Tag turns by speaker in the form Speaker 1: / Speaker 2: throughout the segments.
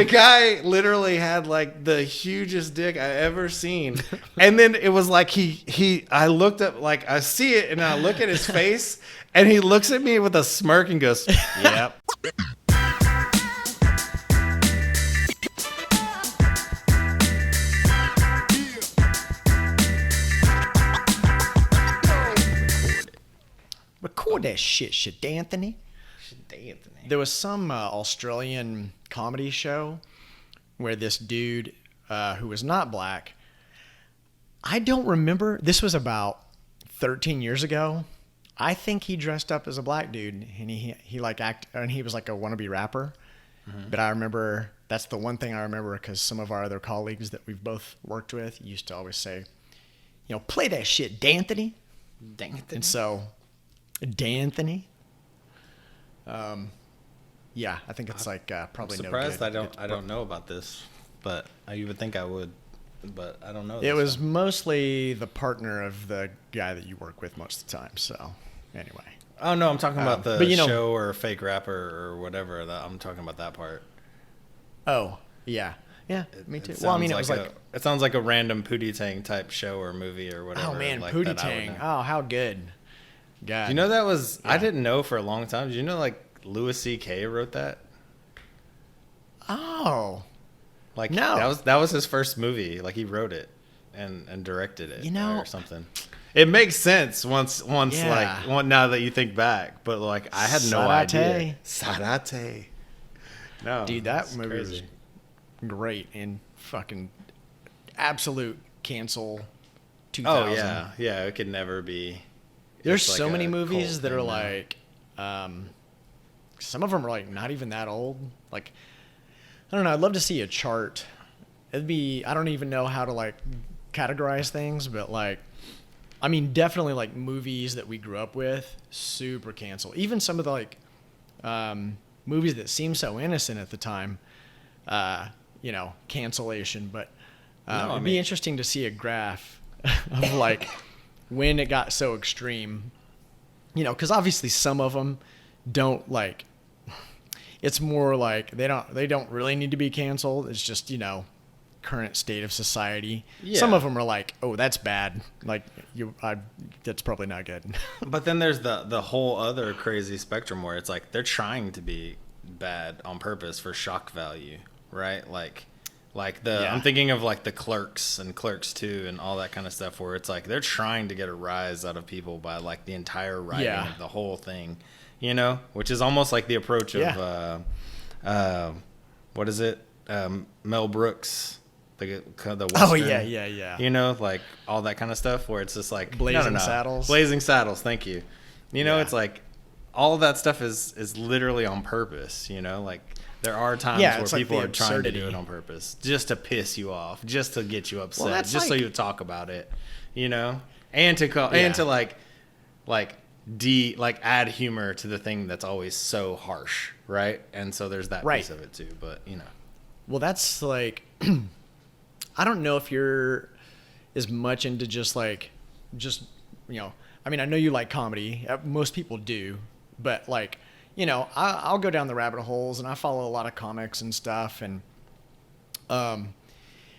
Speaker 1: The guy literally had like the hugest dick I ever seen. And then it was like I looked up, like I see it and I look at his face and he looks at me with a smirk and goes, "Yep."
Speaker 2: Record that shit, Anthony.
Speaker 1: Anthony.
Speaker 2: There was some Australian comedy show where this dude who was not black, I don't remember, this was about 13 years ago. I think he dressed up as a black dude and he like and he was like a wannabe rapper. Mm-hmm. But I remember, that's the one thing I remember, because some of our other colleagues that we've both worked with used to always say, you know, play that shit, D'Anthony. And so, D'Anthony. Yeah, I think it's like probably
Speaker 1: I'm
Speaker 2: no
Speaker 1: surprised
Speaker 2: good.
Speaker 1: I don't know about this, but you would think I would, but I don't know.
Speaker 2: It was mostly the partner of the guy that you work with most of the time. So anyway.
Speaker 1: Oh no, I'm talking about the
Speaker 2: but,
Speaker 1: show or fake rapper or whatever. I'm talking about that part.
Speaker 2: Oh yeah, me too. Well, I mean, it was like
Speaker 1: it sounds like a random Pootie Tang type show or movie or whatever.
Speaker 2: Oh man,
Speaker 1: like
Speaker 2: Pootie Tang. Oh, how good. God.
Speaker 1: Do you know that was? Yeah. I didn't know for a long time. Did you know like Louis C.K. wrote that?
Speaker 2: Oh,
Speaker 1: like
Speaker 2: no,
Speaker 1: that was his first movie. Like he wrote it and directed it, or something. It makes sense once like now that you think back, but like I had no idea. Sarate. No,
Speaker 2: dude, that movie was great and fucking absolute cancel. 2000.
Speaker 1: Oh yeah, it could never be.
Speaker 2: There's so many movies that are like, some of them are like not even that old. Like, I don't know. I'd love to see a chart. It'd be, I don't even know how to like categorize things, but like, I mean, definitely like movies that we grew up with, super cancel. Even some of the like movies that seemed so innocent at the time, cancellation. But it'd be interesting to see a graph of like when it got so extreme, because obviously some of them don't like. It's more like they don't really need to be canceled. It's just current state of society. Yeah. Some of them are like, oh, that's bad. Like that's probably not good.
Speaker 1: But then there's the whole other crazy spectrum where it's like they're trying to be bad on purpose for shock value, right? I'm thinking of like the Clerks and Clerks 2 and all that kind of stuff where it's like they're trying to get a rise out of people by like the entire writing of the whole thing, which is almost like the approach of what is it? Mel Brooks. The Western,
Speaker 2: oh yeah.
Speaker 1: Like all that kind of stuff where it's just like
Speaker 2: Blazing Saddles.
Speaker 1: Blazing Saddles, thank you. It's like all of that stuff is literally on purpose. Like there are times where people are trying to do it on purpose just to piss you off, just to get you upset, just so you talk about it, and to call and to like add humor to the thing that's always so harsh, right? And so there's that piece of it too, but
Speaker 2: Well, that's like. I don't know if you're as much into I mean, I know you like comedy. Most people do. But, I'll go down the rabbit holes, and I follow a lot of comics and stuff. And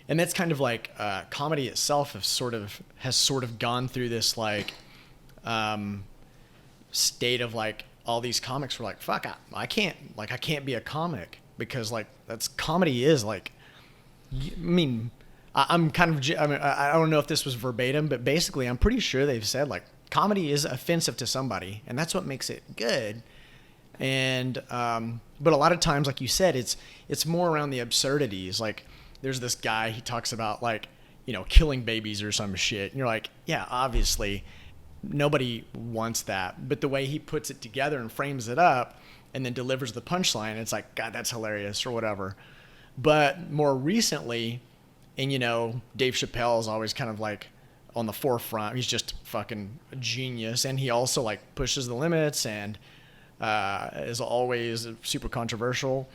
Speaker 2: that's kind of like comedy itself has sort of gone through this, state of, all these comics were like, fuck, I can't be a comic because, that's comedy is, I mean... I don't know if this was verbatim, but basically I'm pretty sure they've said comedy is offensive to somebody, and that's what makes it good. And but a lot of times, like you said, it's more around the absurdities. Like there's this guy, he talks about killing babies or some shit, and you're like, yeah, obviously nobody wants that, but the way he puts it together and frames it up and then delivers the punchline, it's like, God, that's hilarious or whatever. But more recently, and Dave Chappelle is always kind of on the forefront. He's just fucking a genius, and he also pushes the limits and is always super controversial.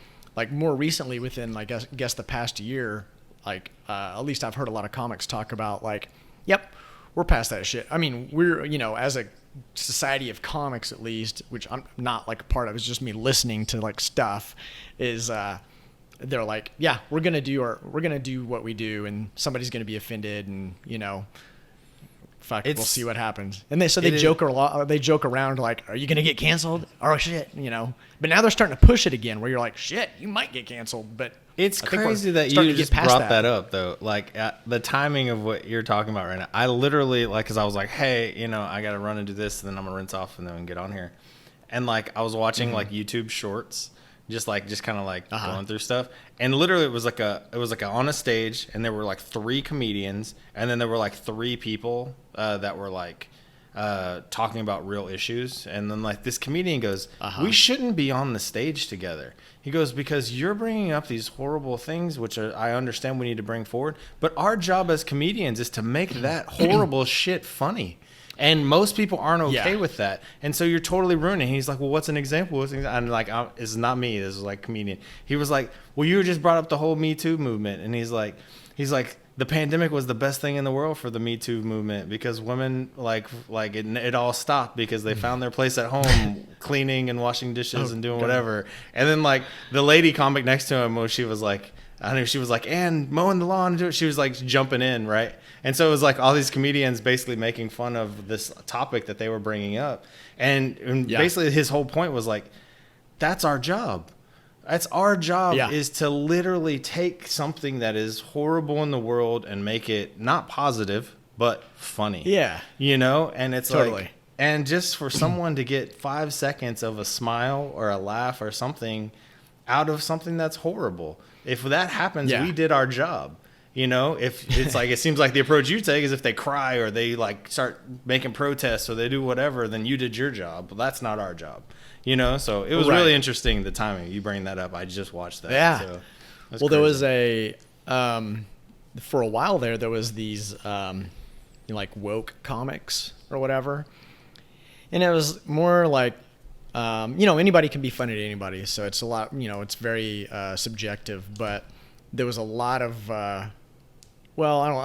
Speaker 2: More recently, within I guess the past year, at least I've heard a lot of comics talk about yep, we're past that shit. I mean, we're as a society of comics, at least, which I'm not part of. It's just me listening to stuff. Is they're like, yeah, we're gonna do what we do, and somebody's gonna be offended, and fuck, we'll see what happens. And they joke around like, are you gonna get canceled? Oh shit, But now they're starting to push it again, where you're like, shit, you might get canceled. But
Speaker 1: it's crazy that you just brought that up, though. Like the timing of what you're talking about right now. I literally because I was like, hey, I gotta run and do this, and then I'm gonna rinse off, and then we can get on here. And like I was watching like YouTube Shorts. Just kind of like going through stuff, and literally it was like on a stage, and there were like 3 comedians, and then there were like 3 people that were like talking about real issues, and then like this comedian goes, "We shouldn't be on the stage together." He goes, "Because you're bringing up these horrible things, which I understand we need to bring forward, but our job as comedians is to make that horrible shit funny." And most people aren't okay with that. And so you're totally ruining. He's like, well, what's an example? And like, it's not me. This is like comedian. He was like, well, you just brought up the whole Me Too movement. And he's like, the pandemic was the best thing in the world for the Me Too movement because women it all stopped because they found their place at home cleaning and washing dishes and doing whatever. And then like the lady comic next to him, she was like, and mowing the lawn. She was like jumping in, right? And so it was like all these comedians basically making fun of this topic that they were bringing up. And basically his whole point was like, that's our job. That's our job is to literally take something that is horrible in the world and make it not positive, but funny.
Speaker 2: Yeah.
Speaker 1: And it's like, and just for someone to get 5 seconds of a smile or a laugh or something out of something that's horrible. If that happens, we did our job. If it's like, it seems like the approach you take is if they cry or they like start making protests or they do whatever, then you did your job. But that's not our job, So it was really interesting, the timing. You bring that up. I just watched that.
Speaker 2: Yeah.
Speaker 1: So
Speaker 2: well, there was for a while there was these, like woke comics or whatever. And it was more like, anybody can be funny to anybody. So it's a lot, it's very subjective, but there was a lot of, I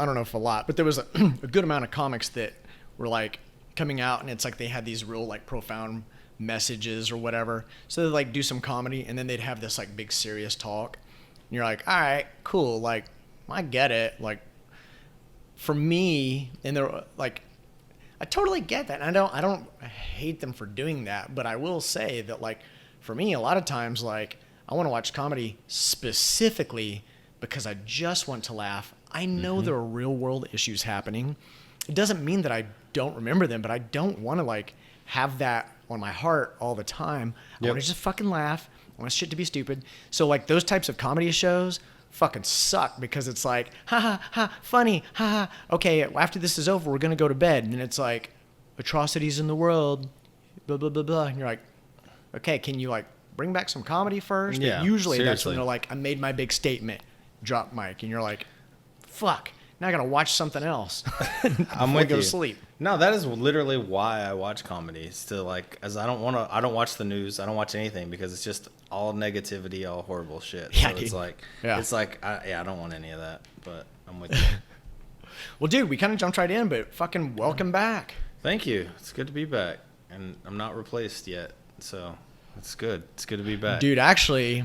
Speaker 2: don't know if a lot, but there was a good amount of comics that were like coming out, and it's like they had these real like profound messages or whatever. So they'd like do some comedy, and then they'd have this like big serious talk. And you're like, all right, cool. Like, I get it. Like, for me, and they're like, I totally get that. And I don't hate them for doing that, but I will say that like, for me, a lot of times, like, I want to watch comedy specifically because I just want to laugh. I know there are real world issues happening. It doesn't mean that I don't remember them, but I don't want to like have that on my heart all the time. I want to just fucking laugh. I want shit to be stupid. So like those types of comedy shows fucking suck because it's like, ha ha ha, funny, ha ha. Okay, after this is over, we're going to go to bed. And it's like, atrocities in the world, blah, blah, blah, blah. And you're like, okay, can you like bring back some comedy first?
Speaker 1: Yeah,
Speaker 2: but usually
Speaker 1: seriously.
Speaker 2: That's when they're like, I made my big statement, drop mic. And you're like, fuck, now I got to watch something else.
Speaker 1: I'm with
Speaker 2: go
Speaker 1: you.
Speaker 2: to sleep.
Speaker 1: No, that is literally why I watch comedy. It's to like, as I don't watch the news. I don't watch anything because it's just all negativity, all horrible shit.
Speaker 2: Yeah,
Speaker 1: so
Speaker 2: dude.
Speaker 1: it's like, I don't want any of that, but I'm with you.
Speaker 2: Well, dude, we kind of jumped right in, but fucking welcome back.
Speaker 1: Thank you. It's good to be back. And I'm not replaced yet. So it's good. It's good to be back.
Speaker 2: Dude, actually,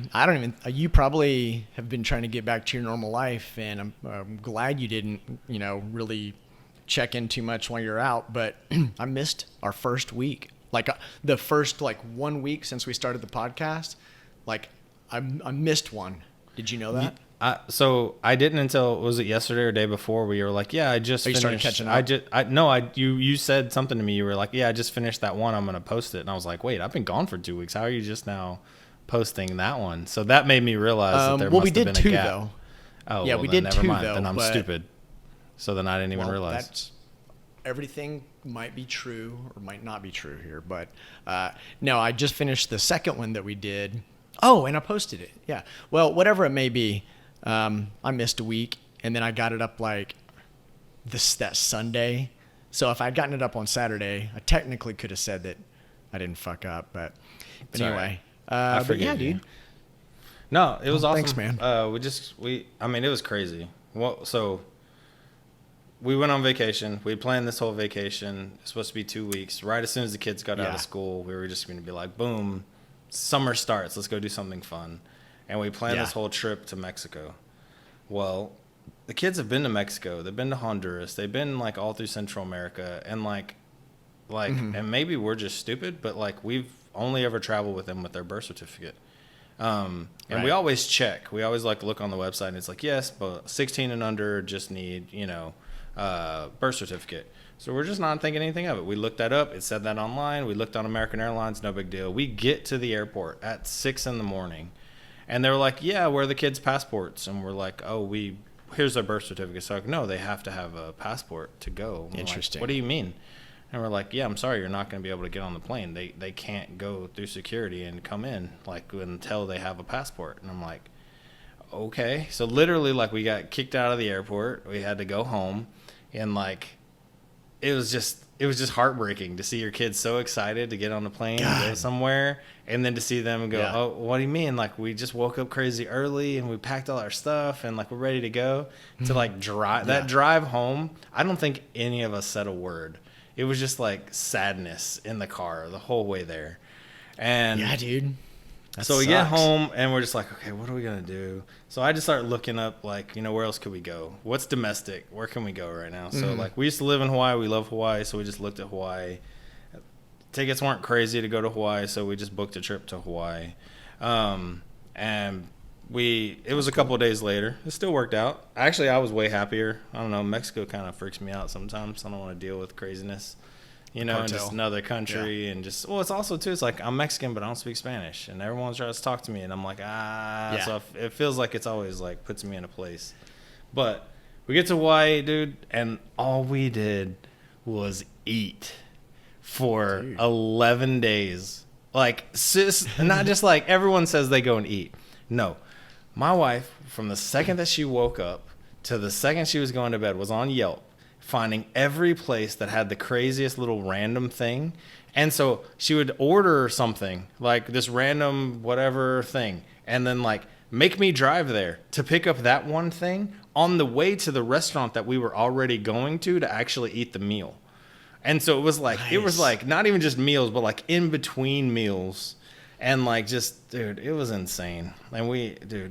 Speaker 2: you probably have been trying to get back to your normal life, and I'm glad you didn't, really check in too much while you're out. But I missed our first week. Like the first 1 week since we started the podcast, like I missed one. Did you know that?
Speaker 1: So I didn't until, was it yesterday or day before, where you were like, yeah, I just finished.
Speaker 2: Started catching up?
Speaker 1: You said something to me. You were like, yeah, I just finished that one. I'm going to post it. And I was like, wait, I've been gone for 2 weeks. How are you just now posting that one? So that made me realize that there must have been a gap.
Speaker 2: We did two, though.
Speaker 1: Oh,
Speaker 2: yeah,
Speaker 1: well,
Speaker 2: we
Speaker 1: then
Speaker 2: did
Speaker 1: never
Speaker 2: two,
Speaker 1: mind.
Speaker 2: though.
Speaker 1: Then I'm stupid. So then I didn't even realize.
Speaker 2: Everything might be true or might not be true here. But no, I just finished the second one that we did. Oh, and I posted it. Yeah. Well, whatever it may be. I missed a week, and then I got it up like that Sunday. So if I'd gotten it up on Saturday, I technically could have said that I didn't fuck up. But anyway,
Speaker 1: I
Speaker 2: but yeah,
Speaker 1: forgive you.
Speaker 2: dude.
Speaker 1: No, it was awesome.
Speaker 2: Thanks, man.
Speaker 1: It was crazy. Well, so we went on vacation. We planned this whole vacation. It's supposed to be 2 weeks. Right as soon as the kids got out of school, we were just going to be like, boom, summer starts. Let's go do something fun. and we planned this whole trip to Mexico. Well, the kids have been to Mexico. They've been to Honduras. They've been like all through Central America, and like, and maybe we're just stupid, but like we've only ever traveled with them with their birth certificate. And we always check. We always like look on the website, and it's like, yes, but 16 and under just need, birth certificate. So we're just not thinking anything of it. We looked that up. It said that online. We looked on American Airlines. No big deal. We get to the airport at 6 a.m, and they were like, yeah, where are the kids' passports? And we're like, oh, here's their birth certificate. So like, no, they have to have a passport to go.
Speaker 2: Interesting.
Speaker 1: Like, what do you mean? And we're like, yeah, I'm sorry, you're not going to be able to get on the plane. They can't go through security and come in like until they have a passport. And I'm like, okay. So literally, like, we got kicked out of the airport. We had to go home, and like, it was just heartbreaking to see your kids so excited to get on the plane and go somewhere, and then to see them go, oh, what do you mean? Like, we just woke up crazy early and we packed all our stuff and like we're ready to go to like drive. That drive home, I don't think any of us said a word. It was just like sadness in the car the whole way there. And
Speaker 2: yeah, dude.
Speaker 1: So we get home and we're just like, okay, what are we going to do? So I just start looking up, like, where else could we go? What's domestic? Where can we go right now? So like, we used to live in Hawaii. We love Hawaii. So we just looked at Hawaii. Tickets weren't crazy to go to Hawaii. So we just booked a trip to Hawaii. And it was a couple of days later. It still worked out. Actually, I was way happier. I don't know. Mexico kind of freaks me out sometimes. I don't want to deal with craziness, and just another country and just, well, it's also too, it's like I'm Mexican, but I don't speak Spanish, and everyone tries to talk to me, and I'm like, so it feels like it's always like puts me in a place. But we get to Hawaii, dude, and all we did was eat for 11 days. Like, not just like everyone says they go and eat. No. My wife, from the second that she woke up to the second she was going to bed, was on Yelp, finding every place that had the craziest little random thing. And so she would order something, like this random whatever thing, and then like make me drive there to pick up that one thing on the way to the restaurant that we were already going to actually eat the meal. And so it was like not even just meals, but like in between meals. And like, just, dude, it was insane. And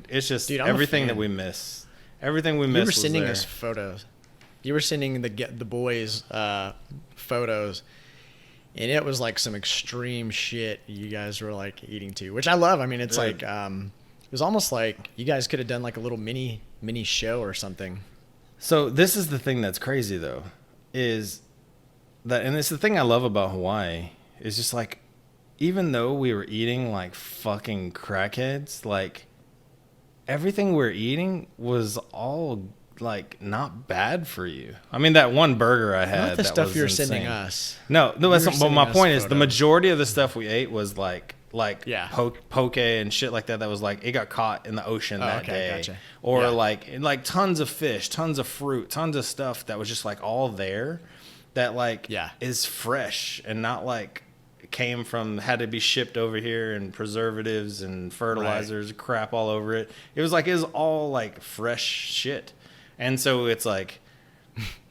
Speaker 1: it's just everything that we miss. Everything we missed.
Speaker 2: You were sending us photos. You were sending the boys photos, and it was like some extreme shit you guys were like eating too, which I love. I mean, it's like it was almost like you guys could have done like a little mini show or something.
Speaker 1: So this is the thing that's crazy though, is that, and it's the thing I love about Hawaii, is just like, even though we were eating like fucking crackheads, like everything we're eating was all like not bad for you. I mean, that one burger I had,
Speaker 2: not the
Speaker 1: that
Speaker 2: stuff
Speaker 1: was
Speaker 2: you're
Speaker 1: insane.
Speaker 2: sending us.
Speaker 1: No, but my point is the majority of the stuff we ate was like poke and shit like that. That was like, it got caught in the ocean that day.
Speaker 2: Gotcha.
Speaker 1: Or like tons of fish, tons of fruit, tons of stuff that was just like all there that like is fresh and not like had to be shipped over here and preservatives and fertilizers, crap all over it. It was all like fresh shit. And so it's like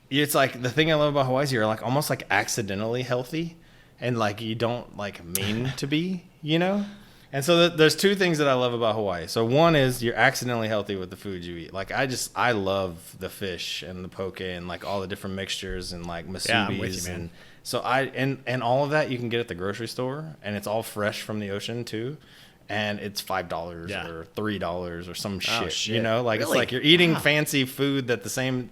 Speaker 1: the thing I love about Hawaii is you're like almost like accidentally healthy, and like you don't like mean to be, And so there's two things that I love about Hawaii. So one is you're accidentally healthy with the food you eat. Like I love the fish and the poke and like all the different mixtures and like musubis. Yeah, I'm with you, man. So and all of that you can get at the grocery store, and it's all fresh from the ocean too, and it's $5 or $3 or some shit. Like really? It's like you're eating fancy food that the same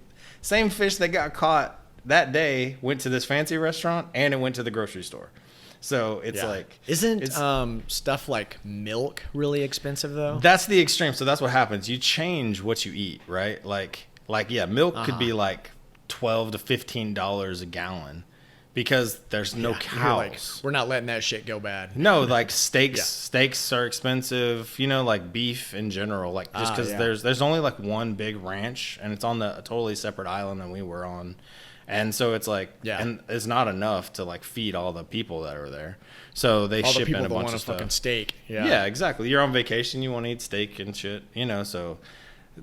Speaker 1: fish that got caught that day went to this fancy restaurant and it went to the grocery store. So it's like,
Speaker 2: isn't stuff like milk really expensive though?
Speaker 1: That's the extreme. So that's what happens. You change what you eat, right? Like milk could be like $12 to $15 a gallon. Because there's no cows.
Speaker 2: Like, we're not letting that shit go bad.
Speaker 1: No, like steaks are expensive, like beef in general. Like just because there's only like one big ranch, and it's on a totally separate island than we were on. And so it's like, and it's not enough to like feed all the people that are there. So they ship in a bunch of stuff.
Speaker 2: Fucking steak.
Speaker 1: Yeah, exactly. You're on vacation, you want to eat steak and shit, so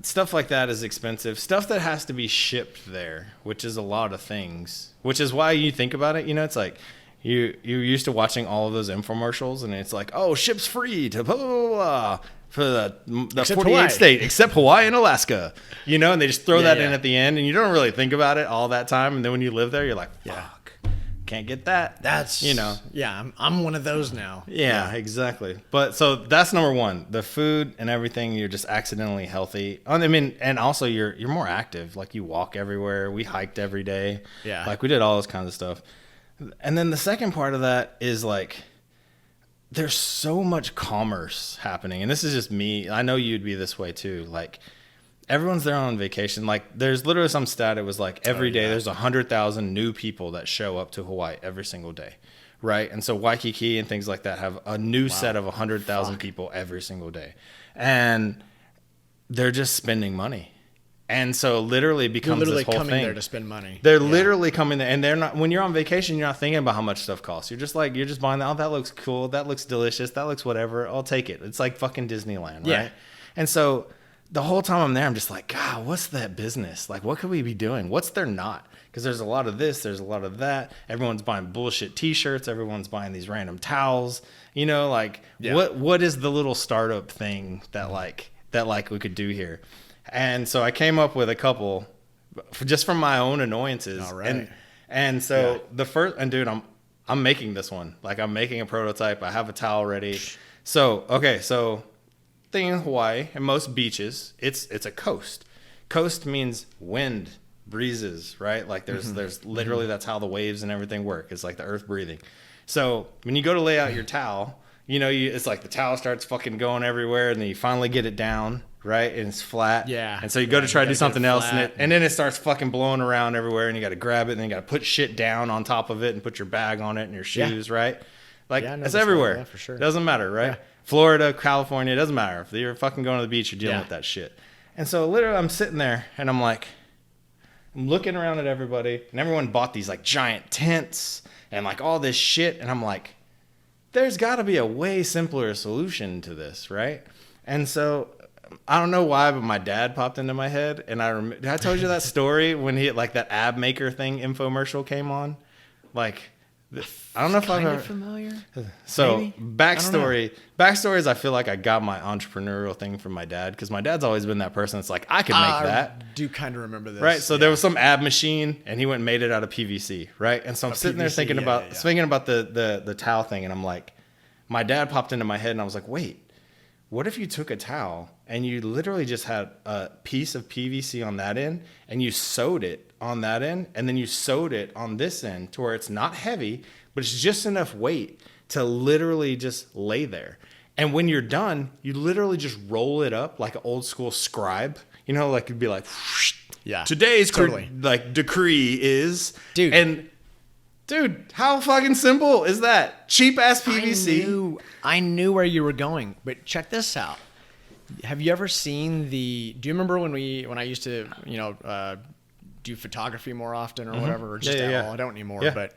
Speaker 1: stuff like that is expensive. Stuff that has to be shipped there, which is a lot of things. Which is why you think about it, it's like you're used to watching all of those infomercials, and it's like, oh, ship's free to blah, blah, blah, blah. for the
Speaker 2: Except
Speaker 1: 48
Speaker 2: Hawaii.
Speaker 1: state, except Hawaii and Alaska, you know, and they just throw
Speaker 2: Yeah,
Speaker 1: that in
Speaker 2: yeah.
Speaker 1: at the end, and you don't really think about it all that time. And then when you live there, you're like, fuck, can't get that.
Speaker 2: That's,
Speaker 1: you know.
Speaker 2: Yeah, I'm one of those now.
Speaker 1: Yeah, exactly. But so that's number one. The food and everything, you're just accidentally healthy. I mean, and also you're more active. Like you walk everywhere. We hiked every day.
Speaker 2: Yeah.
Speaker 1: Like we did all this kind of stuff. And then the second part of that is like there's so much commerce happening. And this is just me. I know you'd be this way too. Like everyone's there on vacation. Like there's literally some stat. It was like every day there's 100,000 new people that show up to Hawaii every single day. Right. And so Waikiki and things like that have a new set of 100,000 people every single day. And they're just spending money. And so literally it becomes
Speaker 2: Literally
Speaker 1: this whole
Speaker 2: coming
Speaker 1: thing.
Speaker 2: there to spend money.
Speaker 1: They're literally coming there, and they're not. When you're on vacation, you're not thinking about how much stuff costs. You're just buying that. Oh, that looks cool. That looks delicious. That looks whatever. I'll take it. It's like fucking Disneyland, right?
Speaker 2: Yeah.
Speaker 1: And so the whole time I'm there, I'm just like, God, what's that business? Like, what could we be doing? What's there not? Because there's a lot of this, there's a lot of that. Everyone's buying bullshit T-shirts. Everyone's buying these random towels. You know, like what is the little startup thing that we could do here? And so I came up with a couple just from my own annoyances.
Speaker 2: All right.
Speaker 1: And so the first, and dude, I'm making this one. Like I'm making a prototype. I have a towel ready. So, okay. So thing in Hawaii and most beaches, it's a coast. Coast means wind, breezes, right? Like there's literally, that's how the waves and everything work. It's like the earth breathing. So when you go to lay out your towel, you know, it's like the towel starts fucking going everywhere and then you finally get it down. Right, and it's flat.
Speaker 2: Yeah.
Speaker 1: And so you go to try to do something else,
Speaker 2: flat.
Speaker 1: and then it starts fucking blowing around everywhere, and you got to grab it, and then you got to put shit down on top of it, and put your bag on it and your shoes. Right, like it's everywhere.
Speaker 2: Yeah, for sure.
Speaker 1: Doesn't matter, right?
Speaker 2: Yeah.
Speaker 1: Florida, California, it doesn't matter. If you're fucking going to the beach, you're dealing with that shit. And so literally, I'm sitting there, and I'm looking around at everybody, and everyone bought these like giant tents and like all this shit, and I'm like, there's got to be a way simpler solution to this, right? And so I don't know why, but my dad popped into my head, and did I told you that story when he like that ab maker thing infomercial came on? Like, I don't know if I've ever
Speaker 2: familiar.
Speaker 1: So
Speaker 2: Maybe?
Speaker 1: backstory is I feel like I got my entrepreneurial thing from my dad because my dad's always been that person that's like I could make that.
Speaker 2: I do kind of remember this.
Speaker 1: Right, so there was some ab machine, and he went and made it out of PVC, right? And so I'm sitting there
Speaker 2: PVC,
Speaker 1: thinking about the towel thing, and I'm like, my dad popped into my head, and I was like, wait, what if you took a towel and you literally just had a piece of PVC on that end, and you sewed it on that end, and then you sewed it on this end to where it's not heavy, but it's just enough weight to literally just lay there. And when you're done, you literally just roll it up like an old school scribe. You know, like it'd be like,
Speaker 2: Yeah,
Speaker 1: today's
Speaker 2: totally.
Speaker 1: decree is,
Speaker 2: Dude.
Speaker 1: And dude, how fucking simple is that? Cheap ass PVC.
Speaker 2: I knew where you were going, but check this out. Have you ever seen do you remember when I used to, do photography more often or whatever, or just
Speaker 1: Yeah.
Speaker 2: I don't anymore,
Speaker 1: Yeah.
Speaker 2: but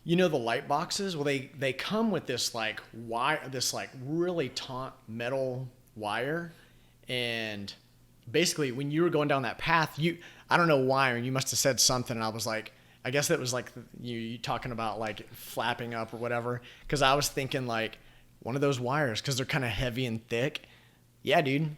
Speaker 2: you know, the light boxes, well, they come with this like wire, this like really taut metal wire. And basically when you were going down that path, I don't know why, or you must've said something. And I was like, I guess that was like you talking about like flapping up or whatever. Cause I was thinking like one of those wires, cause they're kind of heavy and thick. Yeah, dude,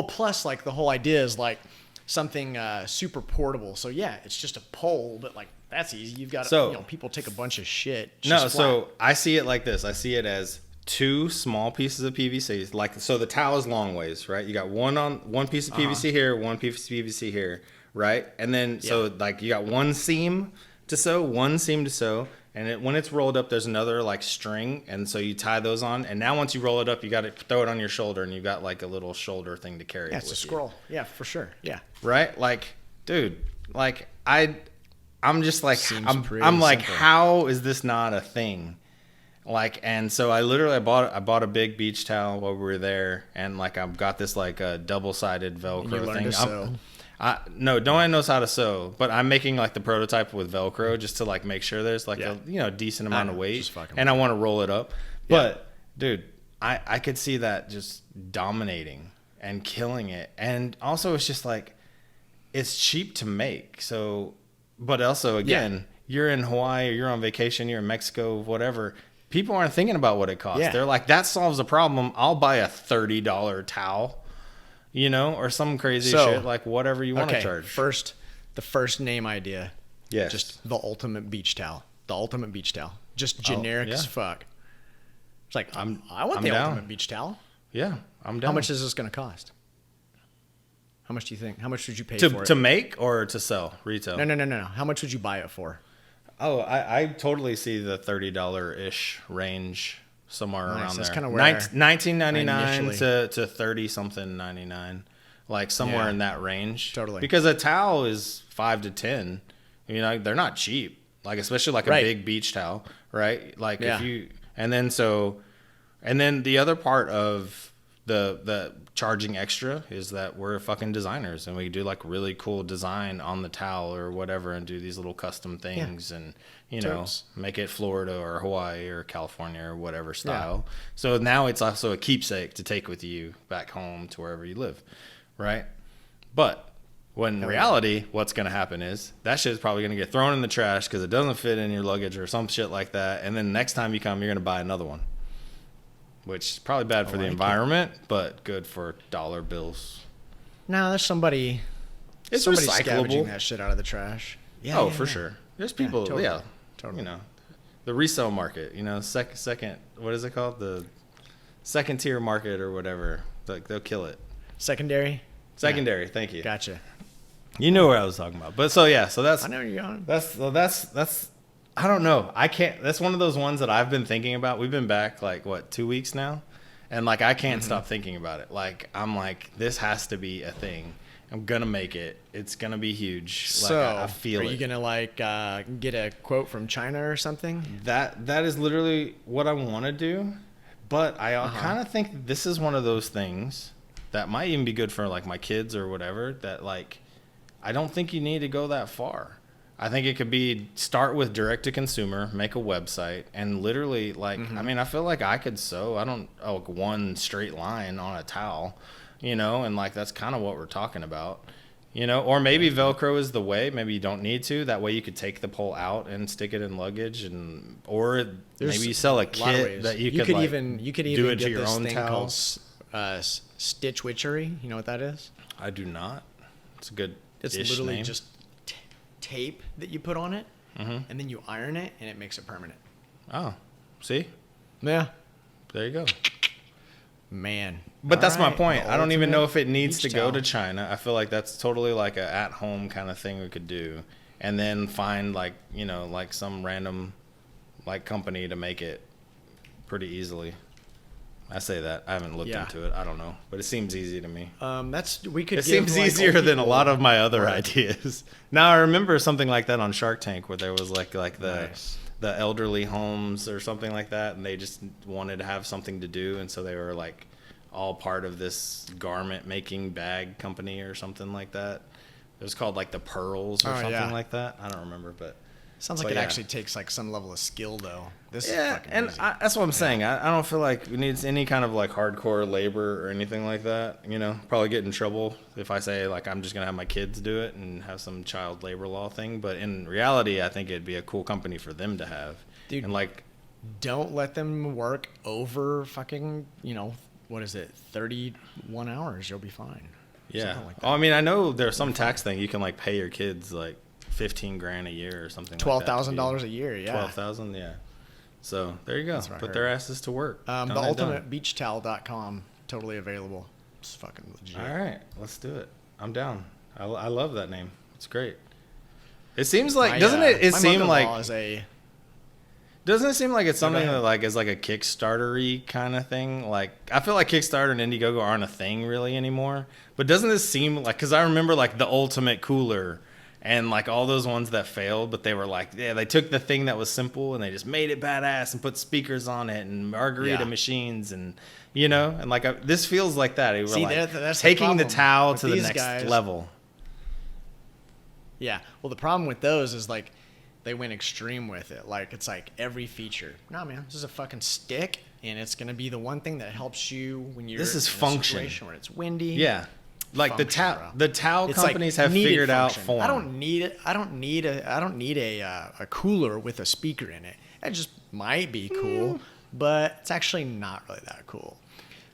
Speaker 2: plus like the whole idea is like something super portable. So yeah, it's just a pole, but like that's easy. You've got people take a bunch of shit.
Speaker 1: So I see it like this. I see it as two small pieces of PVC. Like, so the towel is long ways, right? You got one piece of PVC here, one piece of PVC here, right? And then so like you got one seam to sew, and when it's rolled up, there's another like string, and so you tie those on. And now once you roll it up, you got to throw it on your shoulder, and you got like a little shoulder thing to carry.
Speaker 2: Yeah, it's a scroll. Yeah, for sure. Yeah.
Speaker 1: Right? Like, dude, like I'm just like,
Speaker 2: Seems
Speaker 1: I'm like,
Speaker 2: simple.
Speaker 1: how is this not a thing? Like, and so I bought a big beach towel while we were there, and like I've got this like a double-sided Velcro
Speaker 2: You learned
Speaker 1: thing.
Speaker 2: to sew.
Speaker 1: No one knows how to sew, but I'm making like the prototype with Velcro just to like make sure there's like a decent amount of weight, and I want to roll it up. But dude, I could see that just dominating and killing it, and also it's just like it's cheap to make. So, but also again, you're in Hawaii or you're on vacation, you're in Mexico, whatever. people aren't thinking about what it costs.
Speaker 2: Yeah.
Speaker 1: They're like, that solves a problem. I'll buy a $30 towel, you know, or some crazy shit, like whatever you want to charge.
Speaker 2: The first name idea.
Speaker 1: Yes.
Speaker 2: Just the ultimate beach towel. The ultimate beach towel. Just generic as fuck. It's like, I want the
Speaker 1: down.
Speaker 2: ultimate beach towel.
Speaker 1: Yeah, I'm down.
Speaker 2: How much is this going to cost? How much do you think? How much would you pay for it?
Speaker 1: To make or to sell retail?
Speaker 2: No. How much would you buy it for?
Speaker 1: Oh, I totally see the $30-ish range somewhere around there.
Speaker 2: That's kind of where
Speaker 1: $19.99 to 30 something 99, like somewhere in that range.
Speaker 2: Totally.
Speaker 1: Because a towel is $5 to $10. You know, they're not cheap. Like especially like a big beach towel, right? Like if you and then the other part of the charging extra is that we're fucking designers and we do like really cool design on the towel or whatever and do these little custom things and you know make it Florida or Hawaii or California or whatever style. So now it's also a keepsake to take with you back home to wherever you live, right? But when in reality, what's going to happen is that shit's probably going to get thrown in the trash because it doesn't fit in your luggage or some shit like that. And then next time you come, you're going to buy another one, which is probably bad for the environment, but good for dollar bills.
Speaker 2: No, there's somebody
Speaker 1: recyclable.
Speaker 2: Scavenging that shit out of the trash.
Speaker 1: Yeah, for sure. There's people,
Speaker 2: totally.
Speaker 1: You know, the resale market, you know, second, what is it called? The second tier market or whatever. Like they'll kill it.
Speaker 2: Secondary,
Speaker 1: thank you.
Speaker 2: Gotcha.
Speaker 1: You know what I was talking about. But so that's
Speaker 2: I know you're on.
Speaker 1: That's I don't know. I can't. That's one of those ones that I've been thinking about. We've been back like 2 weeks now, and like I can't stop thinking about it. Like I'm like, this has to be a thing. I'm gonna make it. It's gonna be huge.
Speaker 2: So
Speaker 1: like, I feel it.
Speaker 2: Are you gonna like get a quote from China or something?
Speaker 1: That is literally what I want to do, but I kind of think this is one of those things that might even be good for like my kids or whatever. That like, I don't think you need to go that far. I think it could be start with direct to consumer, make a website, and literally like, I mean, I feel like I could sew. One straight line on a towel, you know, and like that's kind of what we're talking about, you know. Or maybe Velcro is the way. Maybe you don't need to. That way you could take the pole out and stick it in luggage, or maybe you sell a kit that you could even do it to your own towels.
Speaker 2: Stitch Witchery. You know what that is?
Speaker 1: I do not. It's a good.
Speaker 2: It's literally just tape that you put on it, and then you iron it, and it makes it permanent.
Speaker 1: Oh, see?
Speaker 2: Yeah.
Speaker 1: There you go.
Speaker 2: Man.
Speaker 1: But that's my point. I don't even know if it needs to go to China. I feel like that's totally like a at-home kind of thing we could do, and then find like, you know, like some random like company to make it pretty easily. I say that. I haven't looked into it. I don't know, but it seems easy to me.
Speaker 2: It
Speaker 1: seems easier than a lot of my other ideas. Now I remember something like that on Shark Tank where there was like the elderly homes or something like that, and they just wanted to have something to do, and so they were like all part of this garment making bag company or something like that. It was called like the Pearls or something like that. I don't remember, but
Speaker 2: sounds like it actually takes like some level of skill though. This is fucking
Speaker 1: and
Speaker 2: easy.
Speaker 1: That's what I'm saying. I don't feel like we need any kind of like hardcore labor or anything like that. You know, probably get in trouble if I say like I'm just gonna have my kids do it and have some child labor law thing. But in reality, I think it'd be a cool company for them to have.
Speaker 2: Dude,
Speaker 1: and like,
Speaker 2: don't let them work over fucking, you know, what is it, 31 hours? You'll be fine.
Speaker 1: Yeah. Like I mean, I know there's some tax thing you can like pay your kids like $15,000 a year or something.
Speaker 2: $12,000 a year. Yeah.
Speaker 1: 12,000. Yeah. So there you go. Put their asses to work.
Speaker 2: The ultimatebeachtowel.com, totally available. It's fucking legit.
Speaker 1: All right, let's do it. I'm down. I love that name. It's great. It seems like doesn't it seem like doesn't it seem like it's something that like is like a Kickstarter-y kind of thing? Like I feel like Kickstarter and Indiegogo aren't a thing really anymore. But doesn't this seem like, because I remember like the Ultimate Cooler and like all those ones that failed, but they were like, they took the thing that was simple and they just made it badass and put speakers on it and margarita machines and, you know, and like this feels like that. We're like that's taking the towel to the next level.
Speaker 2: Yeah. Well, the problem with those is like they went extreme with it. Like it's like every feature. No, man, this is a fucking stick and it's going to be the one thing that helps you when you're
Speaker 1: in a
Speaker 2: situation where it's windy.
Speaker 1: Yeah. like
Speaker 2: function, bro.
Speaker 1: the towel
Speaker 2: It's like
Speaker 1: companies have
Speaker 2: needed
Speaker 1: figured out
Speaker 2: function.
Speaker 1: form.
Speaker 2: I don't need a cooler with a speaker in it. It just might be cool, but it's actually not really that cool.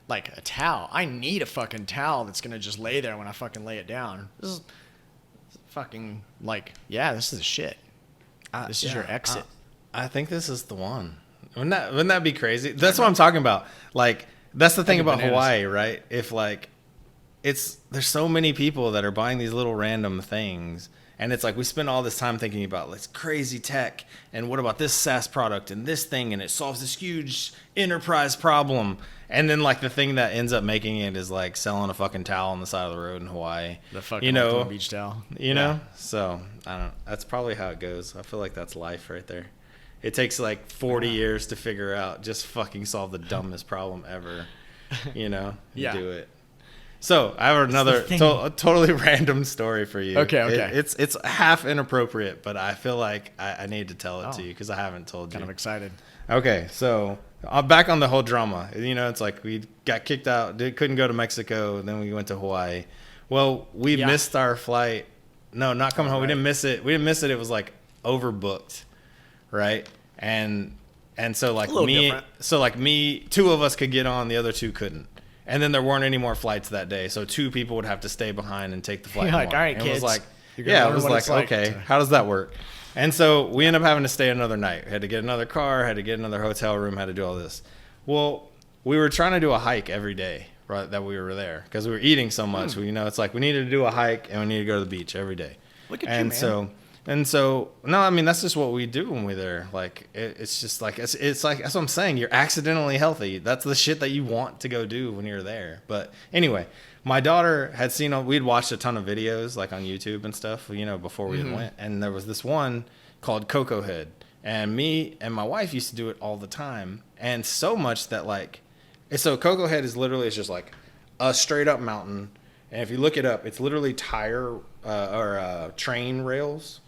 Speaker 2: Like a towel, I need a fucking towel that's gonna just lay there when I fucking lay it down. This is fucking like, yeah, this is shit. This is your exit.
Speaker 1: I think this is the one. Wouldn't that be crazy? That's what I'm talking about. Like, that's the thing about
Speaker 2: bananas.
Speaker 1: Hawaii, right? If like, there's so many people that are buying these little random things, and it's like we spend all this time thinking about this crazy tech, and what about this SaaS product and this thing, and it solves this huge enterprise problem, and then like the thing that ends up making it is like selling a fucking towel on the side of the road in Hawaii.
Speaker 2: The fucking Ultimate beach towel.
Speaker 1: You know? So I don't. That's probably how it goes. I feel like that's life right there. It takes like 40 years to figure out, just fucking solve the dumbest problem ever, you know,
Speaker 2: Yeah.
Speaker 1: do it. So I have another totally random story for you.
Speaker 2: Okay.
Speaker 1: It's half inappropriate, but I feel like I need to tell it to
Speaker 2: Oh.
Speaker 1: you because I haven't told you.
Speaker 2: Kind of excited.
Speaker 1: Okay, so back on the whole drama. You know, it's like we got kicked out, couldn't go to Mexico, then we went to Hawaii. Well, we missed our flight. No, not coming home.
Speaker 2: Right.
Speaker 1: We didn't miss it. It was like overbooked, right? And so like me, two of us could get on, the other two couldn't. And then there weren't any more flights that day, so two people would have to stay behind and take the flight.
Speaker 2: You're like,
Speaker 1: home.
Speaker 2: all right,
Speaker 1: And
Speaker 2: kids.
Speaker 1: It was like,
Speaker 2: You're gonna
Speaker 1: yeah, it
Speaker 2: learn
Speaker 1: was
Speaker 2: what
Speaker 1: like,
Speaker 2: it's like
Speaker 1: okay,
Speaker 2: to-
Speaker 1: how does that work? And so we ended up having to stay another night. Had to get another car, had to get another hotel room, had to do all this. Well, we were trying to do a hike every day, right, that we were there because we were eating so much. You know, it's like we needed to do a hike and we needed to go to the beach every day.
Speaker 2: Look at
Speaker 1: and
Speaker 2: you, man.
Speaker 1: So no, I mean that's just what we do when we're there. Like it's just like it's like that's what I'm saying. You're accidentally healthy. That's the shit that you want to go do when you're there. But anyway, my daughter had seen. We'd watched a ton of videos like on YouTube and stuff. You know, before we went, and there was this one called Coco Head, and me and my wife used to do it all the time, and so much that like, so Coco Head is literally it's just like a straight up mountain, and if you look it up, it's literally train rails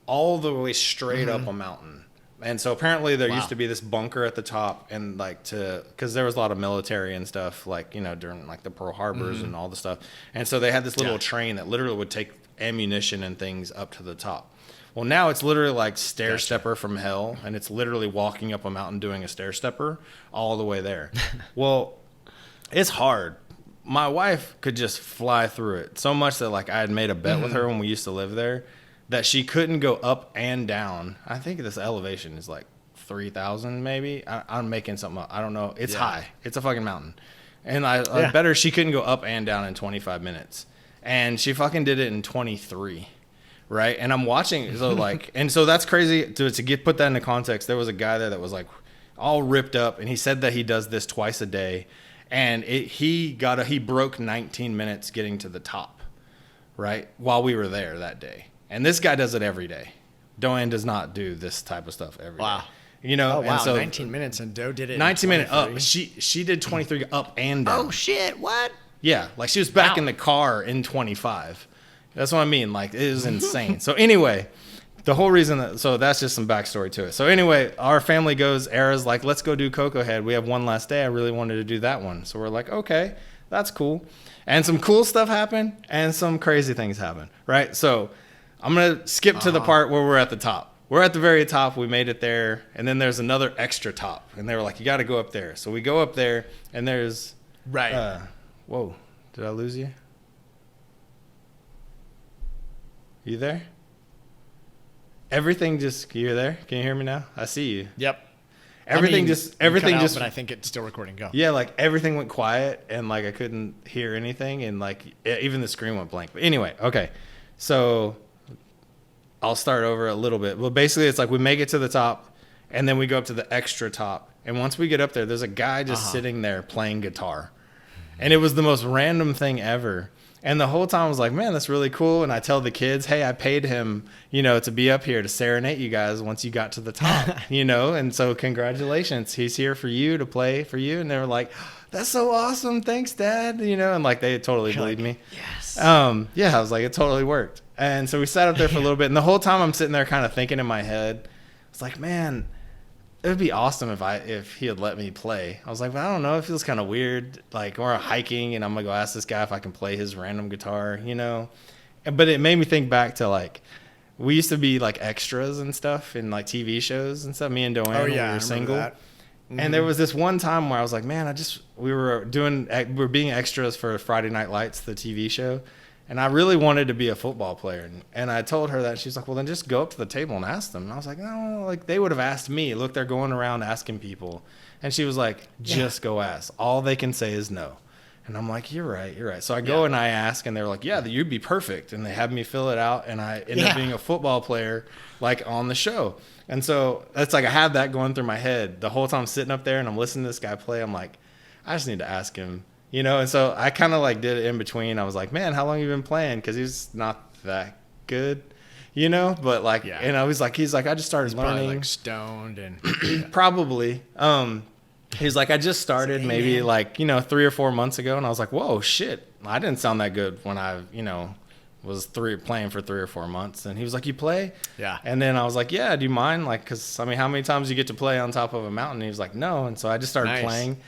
Speaker 1: all the way straight up a mountain. And so apparently there used to be this bunker at the top, and like because there was a lot of military and stuff, like, you know, during like the Pearl Harbors and all the stuff. And so they had this little train that literally would take ammunition and things up to the top. Well, now it's literally like stair stepper from hell, and it's literally walking up a mountain doing a stair stepper all the way there. Well, it's hard. My wife could just fly through it so much that like I had made a bet with her when we used to live there that she couldn't go up and down. I think this elevation is like 3,000 maybe. I'm making something up. I don't know. It's high. It's a fucking mountain. And I bet her she couldn't go up and down in 25 minutes. And she fucking did it in 23. Right? And I'm watching. So like, and so that's crazy to put that into context. There was a guy there that was like all ripped up, and he said that he does this twice a day. And he broke 19 minutes getting to the top, right? While we were there that day. And this guy does it every day. Doan does not do this type of stuff every day. You know,
Speaker 2: Oh, wow.
Speaker 1: and so
Speaker 2: 19 minutes, and Doe did it
Speaker 1: 19 minutes up.
Speaker 2: 23?
Speaker 1: She did 23 up and down.
Speaker 2: Oh, shit. What?
Speaker 1: Yeah, like she was back in the car in 25. That's what I mean. Like, it is insane. So anyway, the whole reason so that's just some backstory to it. So anyway, our family goes, Era's like, let's go do Coco Head. We have one last day. I really wanted to do that one. So we're like, okay, that's cool. And some cool stuff happened and some crazy things happened, right? So I'm going to skip to the part where we're at the top. We're at the very top. We made it there. And then there's another extra top. And they were like, you got to go up there. So we go up there, and there's...
Speaker 2: Right.
Speaker 1: Whoa. Did I lose you? You there? Everything just... You're there? Can you hear me now? I see you.
Speaker 2: Yep.
Speaker 1: Everything
Speaker 2: You
Speaker 1: just...
Speaker 2: cut out, but I think it's still recording. Go.
Speaker 1: Yeah, like everything went quiet, and like I couldn't hear anything, and like even the screen went blank. But anyway, okay. So... I'll start over a little bit. Well, basically, it's like we make it to the top, and then we go up to the extra top. And once we get up there, there's a guy just sitting there playing guitar. And it was the most random thing ever. And the whole time I was like, man, that's really cool. And I tell the kids, hey, I paid him, you know, to be up here to serenade you guys once you got to the top, you know. And so congratulations. He's here for you to play for you. And they were like, that's so awesome. Thanks, Dad. You know, and like they totally believed me.
Speaker 2: Yes.
Speaker 1: Yeah, I was like, it totally worked. And so we sat up there for a little bit. And the whole time I'm sitting there kind of thinking in my head, it's like, man, it would be awesome if he had let me play. I was like, but I don't know. It feels kind of weird. Like we're hiking and I'm gonna go ask this guy if I can play his random guitar, you know. But it made me think back to like we used to be like extras and stuff in like TV shows and stuff. Me and Doane when we were single. Mm-hmm. And there was this one time where I was like, man, we were being extras for Friday Night Lights, the TV show. And I really wanted to be a football player. And I told her that. She's like, well, then just go up to the table and ask them. And I was like, no, like they would have asked me. Look, they're going around asking people. And she was like, just go ask. All they can say is no. And I'm like, you're right. So I go and I ask, and they're like, yeah, you'd be perfect. And they have me fill it out, and I end up being a football player, like on the show. And so it's like I have that going through my head the whole time I'm sitting up there and I'm listening to this guy play. I'm like, I just need to ask him. You know, and so I kind of like did it in between. I was like, man, how long have you been playing? Because he's not that good, you know? But like, and I was like, he's like, I just started learning.
Speaker 2: Probably like stoned and
Speaker 1: probably. He's like, I just started maybe like, 3 or 4 months ago. And I was like, whoa, shit. I didn't sound that good when I, was playing for 3 or 4 months. And he was like, you play?
Speaker 2: Yeah.
Speaker 1: And then I was like, yeah, do you mind? Like, because I mean, how many times you get to play on top of a mountain? And he was like, no. And so I just started playing.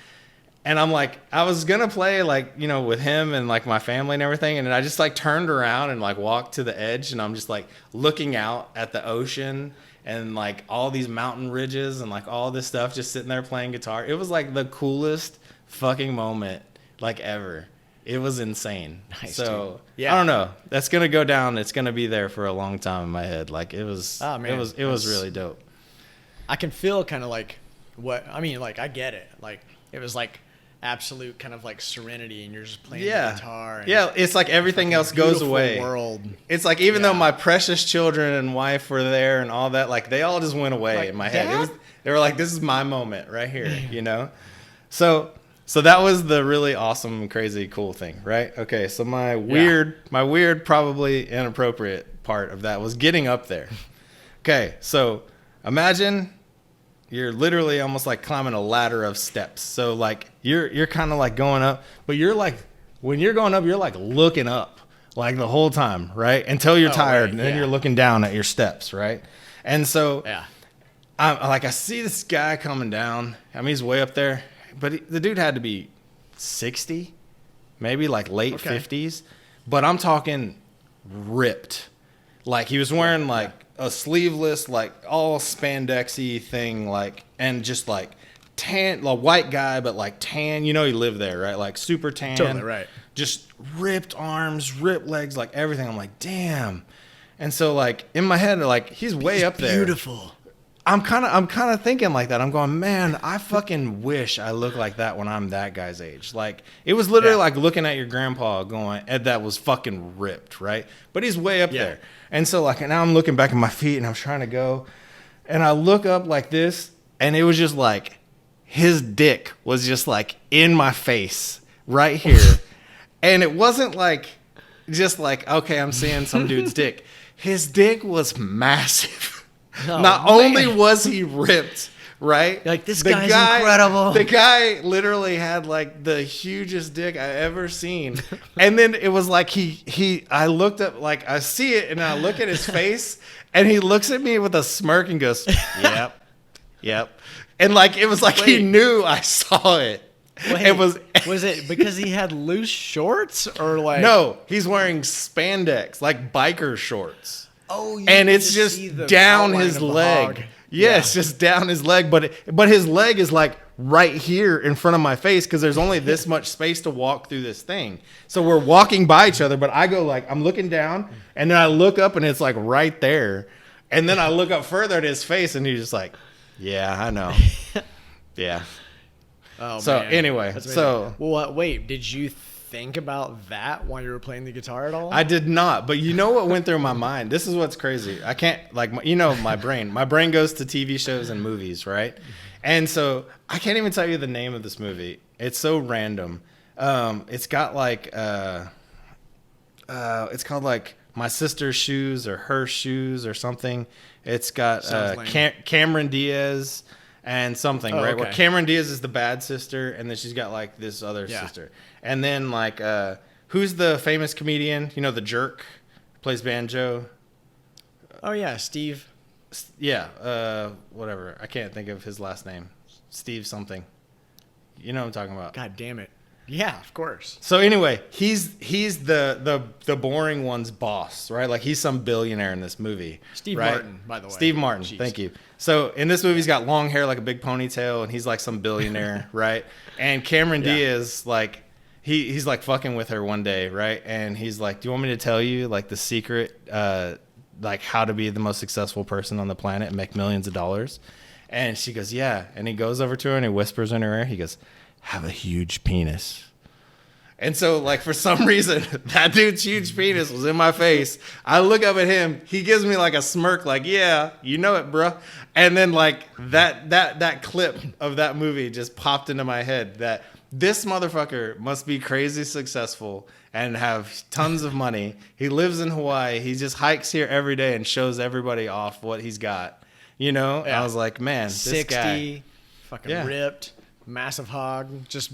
Speaker 1: And I'm like, I was going to play like, with him and like my family and everything. And then I just like turned around and like walked to the edge. And I'm just like looking out at the ocean and like all these mountain ridges and like all this stuff, just sitting there playing guitar. It was like the coolest fucking moment like ever. It was insane.
Speaker 2: Nice,
Speaker 1: so I don't know. That's going to go down. It's going to be there for a long time in my head. Like it was, it was really dope.
Speaker 2: I can feel kind of like I get it. Like it was like absolute kind of like serenity, and you're just playing the guitar. And
Speaker 1: it's like everything else goes away.
Speaker 2: World.
Speaker 1: It's like even though my precious children and wife were there and all that, like they all just went away in my head. They were like, this is my moment right here, So that was the really awesome, crazy, cool thing, right? Okay, so my weird, probably inappropriate part of that was getting up there. Okay, so imagine you're literally almost like climbing a ladder of steps. So like you're kind of like going up, but you're like when you're going up, you're like looking up like the whole time, right? Until you're tired, and then you're looking down at your steps, right? And so I see this guy coming down. I mean, he's way up there, but the dude had to be 60, maybe like late 50s. But I'm talking ripped. Like he was wearing like a sleeveless, like all spandexy thing, like, and just like tan, like white guy, but like tan, he lived there, right? Like super tan.
Speaker 2: Totally right.
Speaker 1: Just ripped arms, ripped legs, like everything. I'm like, damn. And so like in my head, like he's way up there.
Speaker 2: Beautiful.
Speaker 1: I'm kind of thinking like that. I'm going, man, I fucking wish I looked like that when I'm that guy's age. Like it was literally like looking at your grandpa going, Ed, that was fucking ripped, right? But he's way up there. And so like now I'm looking back at my feet and I'm trying to go, and I look up like this, and it was just like his dick was just like in my face right here. And it wasn't like just like, okay, I'm seeing some dude's dick. His dick was massive. Not only was he ripped, right?
Speaker 2: Like this guy's incredible.
Speaker 1: The guy literally had like the hugest dick I ever seen. And then it was like I looked up, like I see it and I look at his face and he looks at me with a smirk and goes, yep. And like, it was like he knew I saw it.
Speaker 2: Wait, was it because he had loose shorts or like?
Speaker 1: No, he's wearing spandex, like biker shorts.
Speaker 2: Oh,
Speaker 1: and it's just down his leg. Yeah, it's just down his leg, but his leg is like right here in front of my face because there's only this much space to walk through this thing. So we're walking by each other, but I go like, I'm looking down, and then I look up and it's like right there. And then I look up further at his face and he's just like, yeah, I know. Yeah.
Speaker 2: Oh,
Speaker 1: so
Speaker 2: man.
Speaker 1: anyway,
Speaker 2: well, wait, did you think about that while you were playing the guitar at all?
Speaker 1: I did not, but you know what went through my mind? This is what's crazy. I can't, like, my brain goes to TV shows and movies, right? And so I can't even tell you the name of this movie. It's so random. It's got like, it's called like My Sister's Shoes or Her Shoes or something. It's got Cameron Diaz and something, right?
Speaker 2: Okay.
Speaker 1: Where Cameron Diaz is the bad sister, and then she's got like this other sister. And then like, who's the famous comedian? The jerk plays banjo.
Speaker 2: Oh yeah, Steve.
Speaker 1: Yeah, whatever. I can't think of his last name. Steve something. You know what I'm talking about.
Speaker 2: God damn it. Yeah, of course.
Speaker 1: So anyway, he's the boring one's boss, right? Like he's some billionaire in this movie.
Speaker 2: Steve
Speaker 1: right?
Speaker 2: Martin, by the way.
Speaker 1: Steve Martin,
Speaker 2: Jeez.
Speaker 1: thank you. So in this movie, he's got long hair, like a big ponytail, and he's like some billionaire, right? And Cameron Diaz, like he's like fucking with her one day, right? And he's like, "Do you want me to tell you like the secret, like how to be the most successful person on the planet and make millions of dollars?" And she goes, "Yeah." And he goes over to her and he whispers in her ear. He goes, "Have a huge penis." And so, like, for some reason, that dude's huge penis was in my face. I look up at him. He gives me, like, a smirk, like, yeah, you know it, bro. And then, like, that clip of that movie just popped into my head that this motherfucker must be crazy successful and have tons of money. He lives in Hawaii. He just hikes here every day and shows everybody off what he's got. You know?
Speaker 2: Yeah.
Speaker 1: I was like, man,
Speaker 2: 60,
Speaker 1: this guy.
Speaker 2: fucking ripped, massive hog, just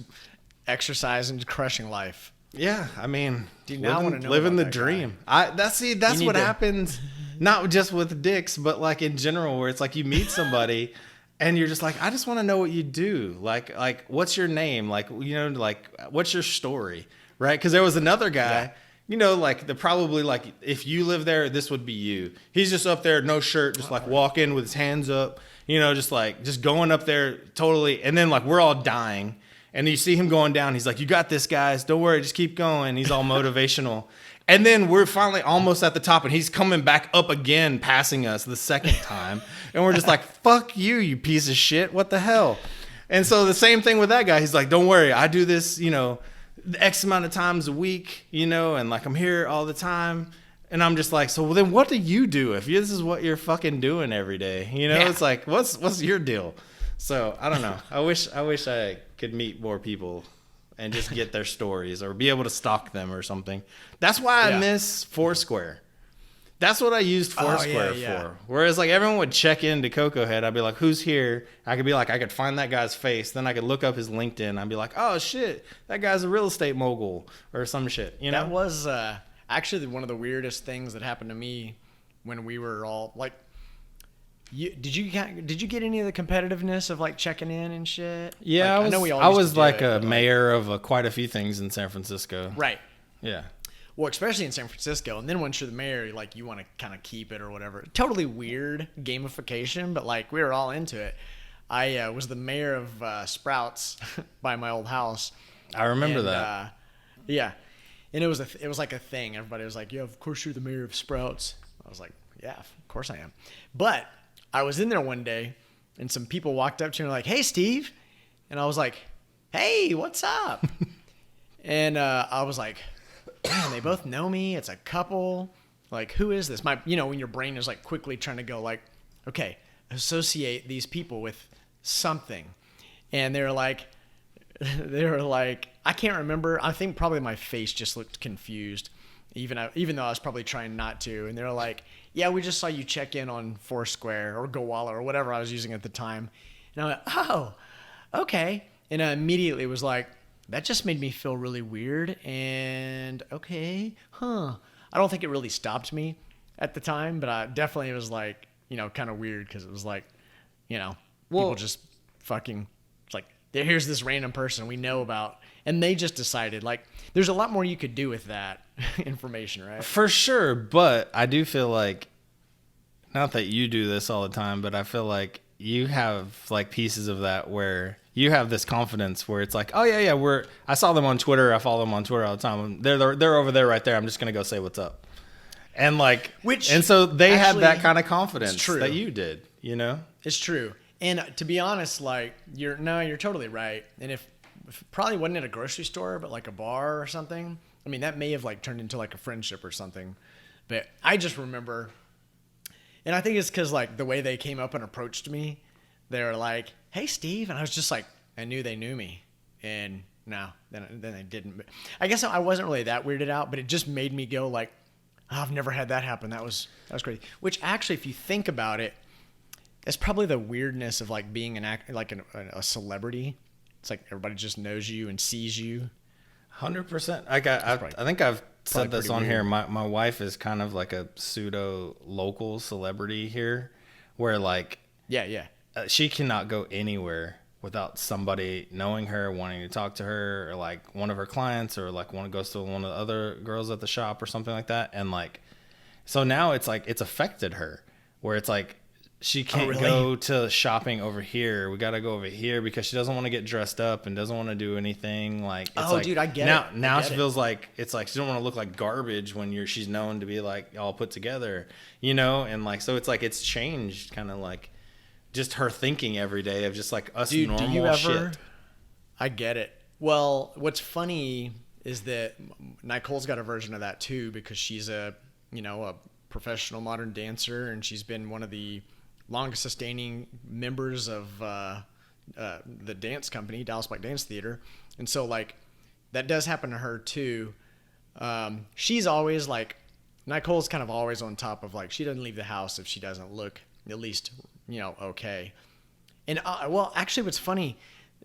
Speaker 2: exercising, crushing life.
Speaker 1: Yeah, I mean,
Speaker 2: Dude, now I wanna know
Speaker 1: living the
Speaker 2: about that
Speaker 1: dream. That's
Speaker 2: You
Speaker 1: what
Speaker 2: need to-
Speaker 1: happens, not just with dicks, but like in general, where it's like you meet somebody, and you're just like, I just want to know what you do. Like, what's your name? Like, you know, like, what's your story, right? Because there was another guy.
Speaker 2: Yeah.
Speaker 1: You know, like probably like if you live there, this would be you. He's just up there, no shirt, just like walking with his hands up, you know, just going up there totally. And then like we're all dying. And you see him going down. He's like, "You got this, guys. Don't worry. Just keep going." He's all motivational. And then we're finally almost at the top, and he's coming back up again, passing us the second time. And we're just like, "Fuck you, you piece of shit. What the hell?" And so the same thing with that guy. He's like, "Don't worry. I do this, you know, X amount of times a week, you know, and like I'm here all the time." And I'm just like, so then what do you do if this is what you're fucking doing every day? You know, It's like, what's your deal? So I don't know. I wish I could meet more people and just get their stories or be able to stalk them or something. That's why I miss Foursquare. That's what I used Foursquare for. Whereas like everyone would check into Coco Head, I'd be like, "Who's here?" I could be like, I could find that guy's face. Then I could look up his LinkedIn. I'd be like, "Oh shit, that guy's a real estate mogul or some shit." You know?
Speaker 2: That was actually one of the weirdest things that happened to me when we were all like. Did you get any of the competitiveness of like checking in and shit?
Speaker 1: Yeah,
Speaker 2: like, I know we all
Speaker 1: I
Speaker 2: used
Speaker 1: was
Speaker 2: to do
Speaker 1: like
Speaker 2: it,
Speaker 1: a mayor of quite a few things in San Francisco.
Speaker 2: right.
Speaker 1: Yeah.
Speaker 2: Well, especially in San Francisco, and then once you're the mayor, like you want to kind of keep it or whatever. Totally weird gamification, but like we were all into it. I was the mayor of Sprouts by my old house.
Speaker 1: I remember that.
Speaker 2: Yeah, and it was like a thing. Everybody was like, "Yeah, of course you're the mayor of Sprouts." I was like, "Yeah, of course I am." But I was in there one day, and some people walked up to me like, "Hey, Steve," and I was like, "Hey, what's up?" And I was like, "Man, they both know me. It's a couple. Like, who is this?" When your brain is like quickly trying to go like, "Okay, associate these people with something," and they were like, I can't remember. I think probably my face just looked confused, even though I was probably trying not to. And they were like, "Yeah, we just saw you check in on Foursquare or Gowalla or whatever I was using at the time." And I went, "Oh, okay." And I immediately was like, that just made me feel really weird. And okay, I don't think it really stopped me at the time, but I definitely was like, kind of weird because it was like, people just fucking, it's like, here's this random person we know about, and they just decided, like, there's a lot more you could do with that information, right?
Speaker 1: For sure, but I do feel like, not that you do this all the time, but I feel like you have like pieces of that where you have this confidence where it's like, "Oh yeah, I saw them on Twitter, I follow them on Twitter all the time. They're over there right there. I'm just gonna go say what's up." And like, and so they had that kind of confidence that you did,
Speaker 2: It's true. And to be honest, like you're totally right. And if probably wasn't at a grocery store, but like a bar or something, I mean, that may have like turned into like a friendship or something. But I just remember, and I think it's because like the way they came up and approached me, they were like, "Hey, Steve," and I was just like, I knew they knew me, and no, then they didn't. I guess I wasn't really that weirded out, but it just made me go like, oh, I've never had that happen. That was crazy. Which actually, if you think about it, that's probably the weirdness of like being a celebrity. It's like everybody just knows you and sees you.
Speaker 1: 100%. I think I've said this on here. My wife is kind of like a pseudo local celebrity here, where like
Speaker 2: Yeah.
Speaker 1: she cannot go anywhere without somebody knowing her, wanting to talk to her, or like one of her clients, or like one goes to one of the other girls at the shop or something like that. And like, so now it's like, it's affected her where it's like, she can't go to shopping over here. We got to go over here because she doesn't want to get dressed up and doesn't want to do anything. Like, it's like,
Speaker 2: dude, I get
Speaker 1: now,
Speaker 2: it.
Speaker 1: Now she feels like it's like she don't want to look like garbage when she's known to be like all put together, you know? And like, so it's like, it's changed kind of like just her thinking every day of just like us normal
Speaker 2: do you ever,
Speaker 1: shit.
Speaker 2: I get it. Well, what's funny is that Nicole's got a version of that too, because she's a professional modern dancer, and she's been one of the longest sustaining members of the dance company, Dallas Black Dance Theater. And so like that does happen to her too. She's always like, Nicole's kind of always on top of like, she doesn't leave the house if she doesn't look at least, okay. And well, actually what's funny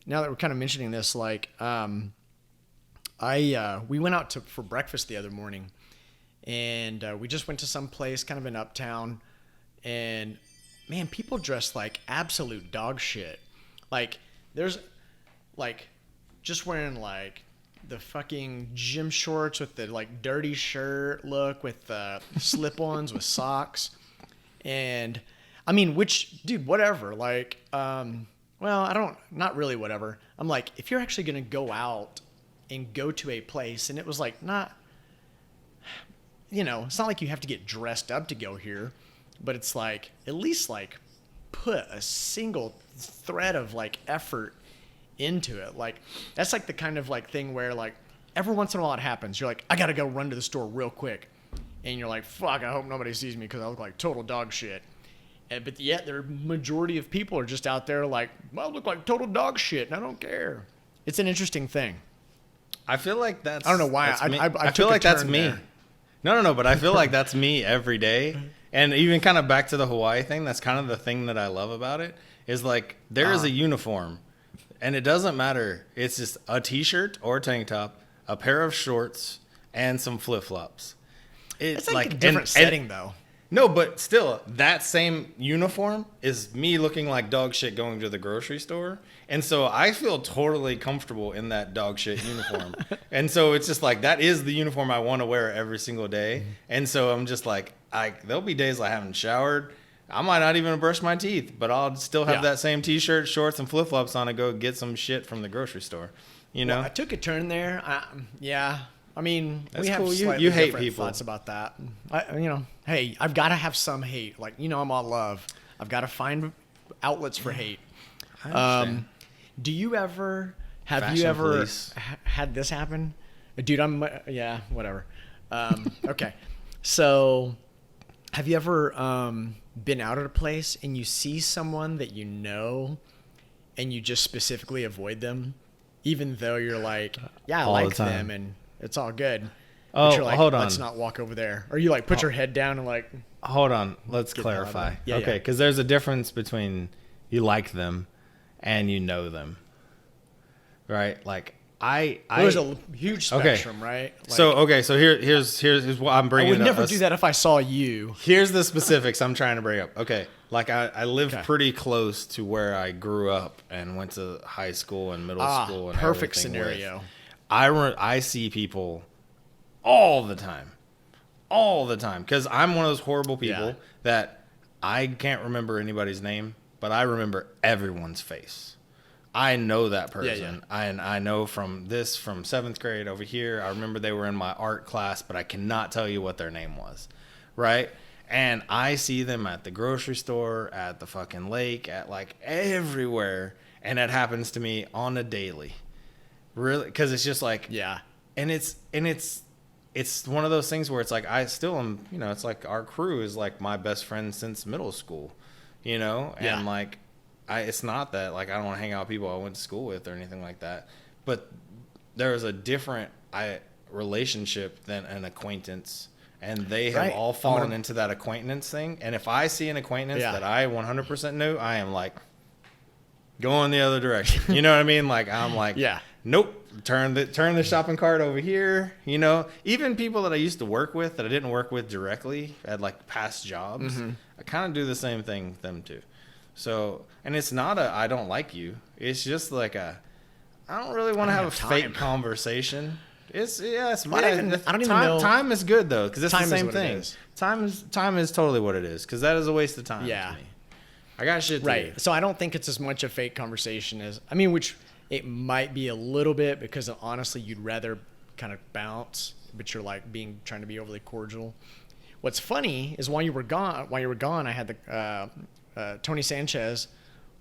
Speaker 2: now that we're kind of mentioning this, like, we went out for breakfast the other morning, and we just went to some place kind of in Uptown, and man, people dress like absolute dog shit. Like, there's like just wearing like the fucking gym shorts with the like dirty shirt look with slip-ons with socks. And I mean, which, dude, whatever. Like, not really whatever. I'm like, if you're actually going to go out and go to a place, and it was like, it's not like you have to get dressed up to go here. But it's like, at least like put a single thread of like effort into it. Like, that's like the kind of like thing where like every once in a while it happens. You're like, I got to go run to the store real quick. And you're like, fuck, I hope nobody sees me because I look like total dog shit. But yet the majority of people are just out there like, well, I look like total dog shit and I don't care. It's an interesting thing.
Speaker 1: I feel like that's,
Speaker 2: I don't know why. I
Speaker 1: feel like that's me.
Speaker 2: There.
Speaker 1: No, but I feel like that's me every day. And even kind of back to the Hawaii thing, that's kind of the thing that I love about it, is like there is a uniform, and it doesn't matter. It's just a t-shirt or a tank top, a pair of shorts, and some flip-flops.
Speaker 2: It's like a different setting, though.
Speaker 1: No, but still, that same uniform is me looking like dog shit going to the grocery store. And so I feel totally comfortable in that dog shit uniform. And so it's just like, that is the uniform I want to wear every single day. And so I'm just like, there'll be days I haven't showered. I might not even brush my teeth, but I'll still have that same t-shirt, shorts, and flip-flops on to go get some shit from the grocery store. You know?
Speaker 2: Well, I took a turn there. I mean,
Speaker 1: that's
Speaker 2: we have
Speaker 1: cool.
Speaker 2: Slightly
Speaker 1: you hate
Speaker 2: different
Speaker 1: people.
Speaker 2: thoughts about that. Hey, I've got to have some hate. Like, I'm all love. I've got to find outlets for hate.
Speaker 1: I understand.
Speaker 2: Do you ever had this happen? Dude, whatever. Okay. So, have you ever been out at a place and you see someone that you know and you just specifically avoid them, even though you're like, I like them and it's all good. But you're like,
Speaker 1: hold on.
Speaker 2: Let's not walk over there. Or you like put your head down and like.
Speaker 1: Hold on. Let's clarify. Okay, because there's a difference between you like them and you know them, right? Like
Speaker 2: there's a huge spectrum, right?
Speaker 1: Like, so here's what I'm bringing.
Speaker 2: I would never do that if I saw you.
Speaker 1: Here's the specifics I'm trying to bring up. Okay, like I live pretty close to where I grew up and went to high school and middle school. And
Speaker 2: perfect scenario.
Speaker 1: I see people all the time because I'm one of those horrible people that I can't remember anybody's name, but I remember everyone's face. I know that person. I know from 7th grade over here. I remember they were in my art class, but I cannot tell you what their name was, right? And I see them at the grocery store, at the fucking lake, at like everywhere, and it happens to me on a daily. Really, because it's just like and it's one of those things where it's like I still am, it's like our crew is like my best friend since middle school, and like it's not that like I don't want to hang out with people I went to school with or anything like that, but there is a different relationship than an acquaintance, and they have all fallen into that acquaintance thing. And if I see an acquaintance that I 100% knew, I am like going the other direction. You know what I mean? Like I'm like, Nope. Turn the shopping cart over here. You know, even people that I used to work with that I didn't work with directly at like past jobs, I kind of do the same thing with them too. So, and it's not a I don't like you. It's just like a I don't really want to have a fake conversation. It's I don't even know. Time is good though, because it's the same thing. Time is totally what it is, because that is a waste of time.
Speaker 2: Yeah,
Speaker 1: to me. I got shit to do.
Speaker 2: So I don't think it's as much a fake conversation as which it might be a little bit, because honestly, you'd rather kind of bounce, but you're like trying to be overly cordial. What's funny is while you were gone, I had the Tony Sanchez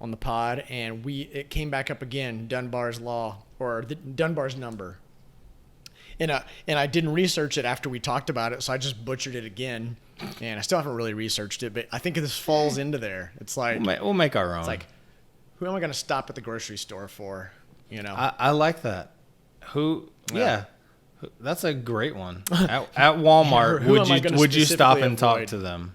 Speaker 2: on the pod, and it came back up again, Dunbar's law, or Dunbar's number. And I didn't research it after we talked about it, so I just butchered it again. And I still haven't really researched it, but I think this falls into there. It's like
Speaker 1: we'll make our own.
Speaker 2: It's like, who am I going to stop at the grocery store for? You know,
Speaker 1: I like that. Yeah, that's a great one. At Walmart, would you stop and talk to them?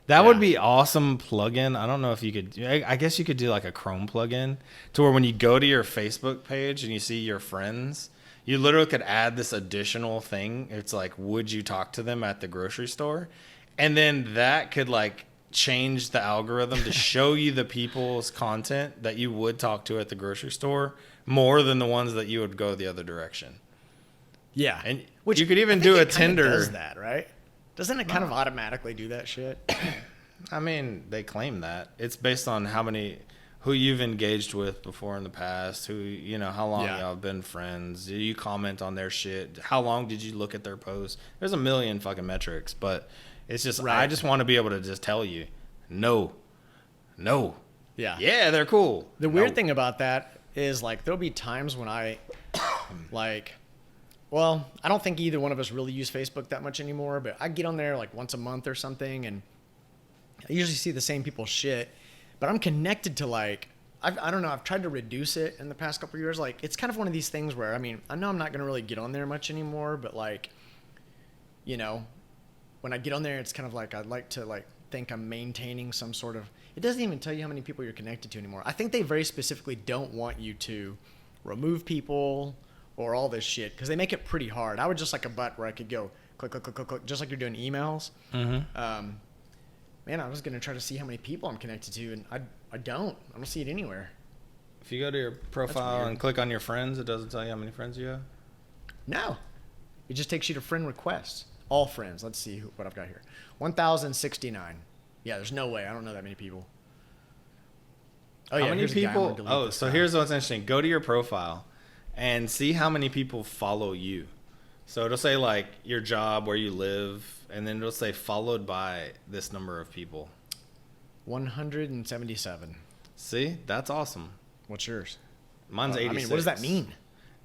Speaker 1: That would be awesome plugin. I don't know if you could. I guess you could do like a Chrome plugin to where when you go to your Facebook page and you see your friends, you literally could add this additional thing. It's like, would you talk to them at the grocery store? And then that could like change the algorithm to show you the people's content that you would talk to at the grocery store more than the ones that you would go the other direction.
Speaker 2: Yeah.
Speaker 1: And which you could even do a Tinder.
Speaker 2: Does that, right? Doesn't it kind of automatically do that shit?
Speaker 1: I mean, they claim that. It's based on who you've engaged with before in the past, how long y'all have been friends. Do you comment on their shit? How long did you look at their posts? There's a million fucking metrics, but it's just, I just want to be able to just tell you, no. Yeah, they're cool.
Speaker 2: The weird thing about that is like, there'll be times when I I don't think either one of us really use Facebook that much anymore, but I get on there like once a month or something, and I usually see the same people's shit, but I'm connected to like, I don't know, I've tried to reduce it in the past couple of years. Like, it's kind of one of these things where, I know I'm not going to really get on there much anymore, but like, when I get on there, it's kind of like, I'd like to like think I'm maintaining some sort of, it doesn't even tell you how many people you're connected to anymore. I think they very specifically don't want you to remove people or all this shit, because they make it pretty hard. I would just like a button where I could go click, click, click, click, click, just like you're doing emails. Mm-hmm. Man, I was going to try to see how many people I'm connected to, and I don't see it anywhere.
Speaker 1: If you go to your profile and click on your friends, it doesn't tell you how many friends you have?
Speaker 2: No. It just takes you to friend requests. All friends. Let's see what I've got here. 1,069. Yeah, there's no way. I don't know that many people.
Speaker 1: Oh, yeah. How many people? Oh, so here's what's interesting. Go to your profile and see how many people follow you. So it'll say like your job, where you live, and then it'll say followed by this number of people.
Speaker 2: 177.
Speaker 1: See? That's awesome.
Speaker 2: What's yours?
Speaker 1: Mine's 86.
Speaker 2: What does that mean?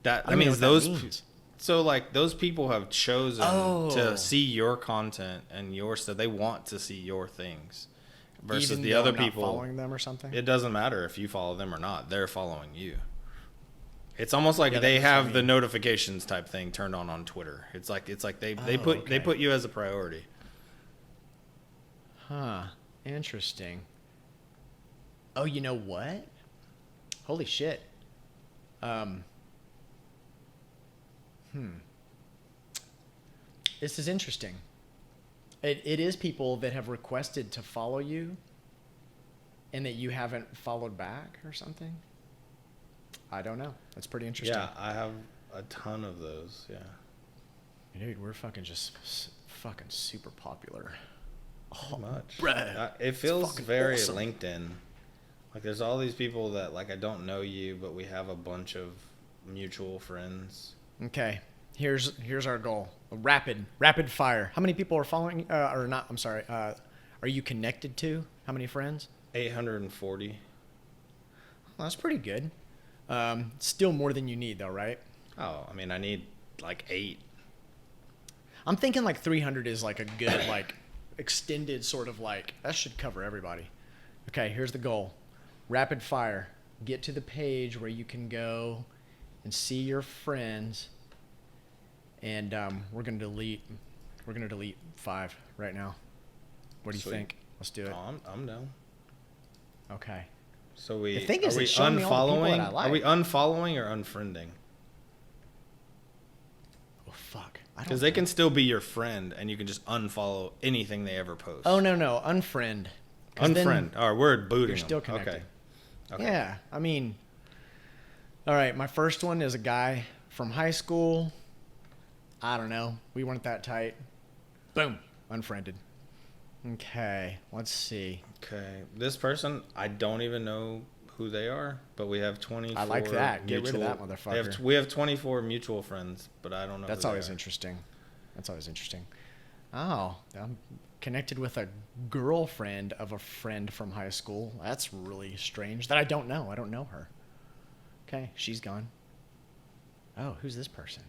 Speaker 1: That means those. So like those people have chosen to see your content and your stuff. They want to see your things. Versus
Speaker 2: even
Speaker 1: the
Speaker 2: though
Speaker 1: other
Speaker 2: I'm
Speaker 1: people
Speaker 2: not following them or something.
Speaker 1: It doesn't matter if you follow them or not. They're following you. It's almost like they have the notifications type thing turned on Twitter. It's like they put you as a priority.
Speaker 2: Huh. Interesting. Oh, you know what? Holy shit. This is interesting. It is people that have requested to follow you and that you haven't followed back or something. I don't know. That's pretty interesting.
Speaker 1: Yeah, I have a ton of those. Yeah.
Speaker 2: Dude, we're fucking super popular.
Speaker 1: Oh, much.
Speaker 2: Bruh.
Speaker 1: It feels very awesome. LinkedIn. Like there's all these people that like I don't know you, but we have a bunch of mutual friends.
Speaker 2: Okay. Here's our goal. A rapid fire. How many people are following or not? I'm sorry. Are you connected to? How many friends?
Speaker 1: 840.
Speaker 2: Well, that's pretty good. Still more than you need though, right?
Speaker 1: Oh, I need like 8.
Speaker 2: I'm thinking like 300 is like a good like extended sort of like that should cover everybody. Okay, here's the goal. Rapid fire. Get to the page where you can go and see your friends. And we're gonna delete 5 right now. What do you think? Let's do it.
Speaker 1: I'm down.
Speaker 2: Okay.
Speaker 1: So we
Speaker 2: The thing is,
Speaker 1: are we
Speaker 2: it's showing me all the people that I
Speaker 1: unfollowing? Are we
Speaker 2: like.
Speaker 1: unfollowing or unfriending?
Speaker 2: Oh fuck! I don't.
Speaker 1: Because they can still be your friend, and you can just unfollow anything they ever post.
Speaker 2: Oh no, unfriend. 'Cause then
Speaker 1: Unfriend. Or we're booting
Speaker 2: You're still
Speaker 1: them.
Speaker 2: connected.
Speaker 1: Okay.
Speaker 2: Yeah, I mean, all right. My first one is a guy from high school. I don't know. We weren't that tight. Boom, unfriended. Okay, let's see.
Speaker 1: Okay. This person, I don't even know who they are, but we have 24.
Speaker 2: I like that. Get rid of that
Speaker 1: mutual-
Speaker 2: motherfucker.
Speaker 1: We have 24 mutual friends, but I don't know.
Speaker 2: That's
Speaker 1: who they
Speaker 2: always
Speaker 1: are.
Speaker 2: interesting. That's always interesting. Oh, I'm connected with a girlfriend of a friend from high school. That's really strange. That I don't know. I don't know her. Okay, she's gone. Oh, who's this person?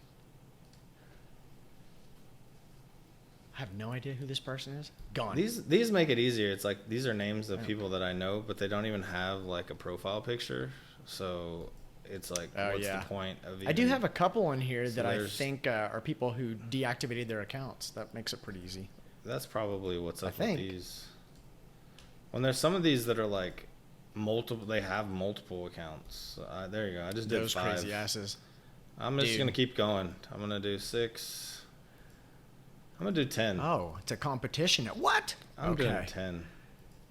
Speaker 2: I have no idea who this person is. Gone.
Speaker 1: These make it easier. It's like these are names of people that I know, but they don't even have like a profile picture. So it's like,
Speaker 2: Oh,
Speaker 1: what's
Speaker 2: yeah.
Speaker 1: the point of?
Speaker 2: I do
Speaker 1: even-
Speaker 2: have a couple in here
Speaker 1: So
Speaker 2: that I
Speaker 1: there's-
Speaker 2: think are people who deactivated their accounts. That makes it pretty easy.
Speaker 1: That's probably what's
Speaker 2: I
Speaker 1: up with
Speaker 2: think.
Speaker 1: these. When there's some of these that are like multiple, they have multiple accounts. There you go. I just did
Speaker 2: Those
Speaker 1: 5.
Speaker 2: crazy asses.
Speaker 1: I'm just
Speaker 2: Dude.
Speaker 1: gonna keep going. I'm gonna do 6. I'm gonna do 10.
Speaker 2: Oh, it's a competition. What?
Speaker 1: I'm doing 10.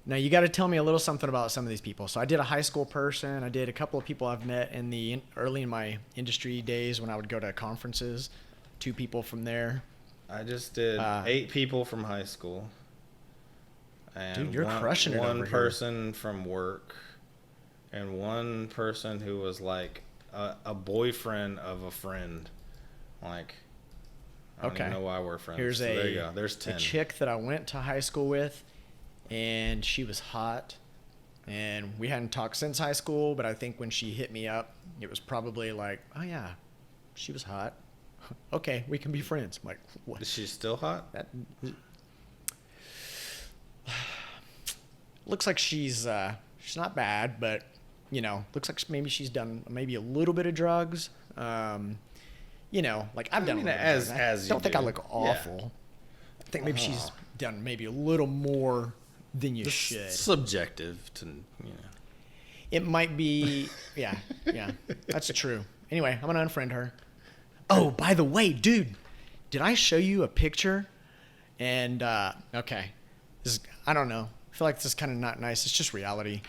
Speaker 2: Now you got to tell me a little something about some of these people. So I did a high school person. I did a couple of people I've met in the early in my industry days when I would go to conferences. 2 people from there.
Speaker 1: I just did 8 people from high school. And
Speaker 2: Dude, you're crushing it
Speaker 1: One
Speaker 2: over here.
Speaker 1: person from work, and one person who was like a boyfriend of a friend. Like, I don't even know why we're friends.
Speaker 2: Here's
Speaker 1: So there you go. There's
Speaker 2: a
Speaker 1: 10.
Speaker 2: chick that I went to high school with, and she was hot. And we hadn't talked since high school, but I think when she hit me up, it was probably like, oh yeah, she was hot. Okay, we can be friends. I'm like, what?
Speaker 1: Is she still hot?
Speaker 2: That looks like she's not bad, but looks like maybe she's done maybe a little bit of drugs. Like I've done.
Speaker 1: mean,
Speaker 2: a little
Speaker 1: as-
Speaker 2: drugs.
Speaker 1: as
Speaker 2: I
Speaker 1: you
Speaker 2: don't think I
Speaker 1: do.
Speaker 2: look
Speaker 1: Yeah.
Speaker 2: awful. I think maybe she's done maybe a little more than you
Speaker 1: It's
Speaker 2: should.
Speaker 1: subjective to
Speaker 2: It might be, yeah, that's true. Anyway, I'm gonna unfriend her. Oh, by the way, dude, did I show you a picture? And okay, I don't know. I feel like this is kind of not nice. It's just reality.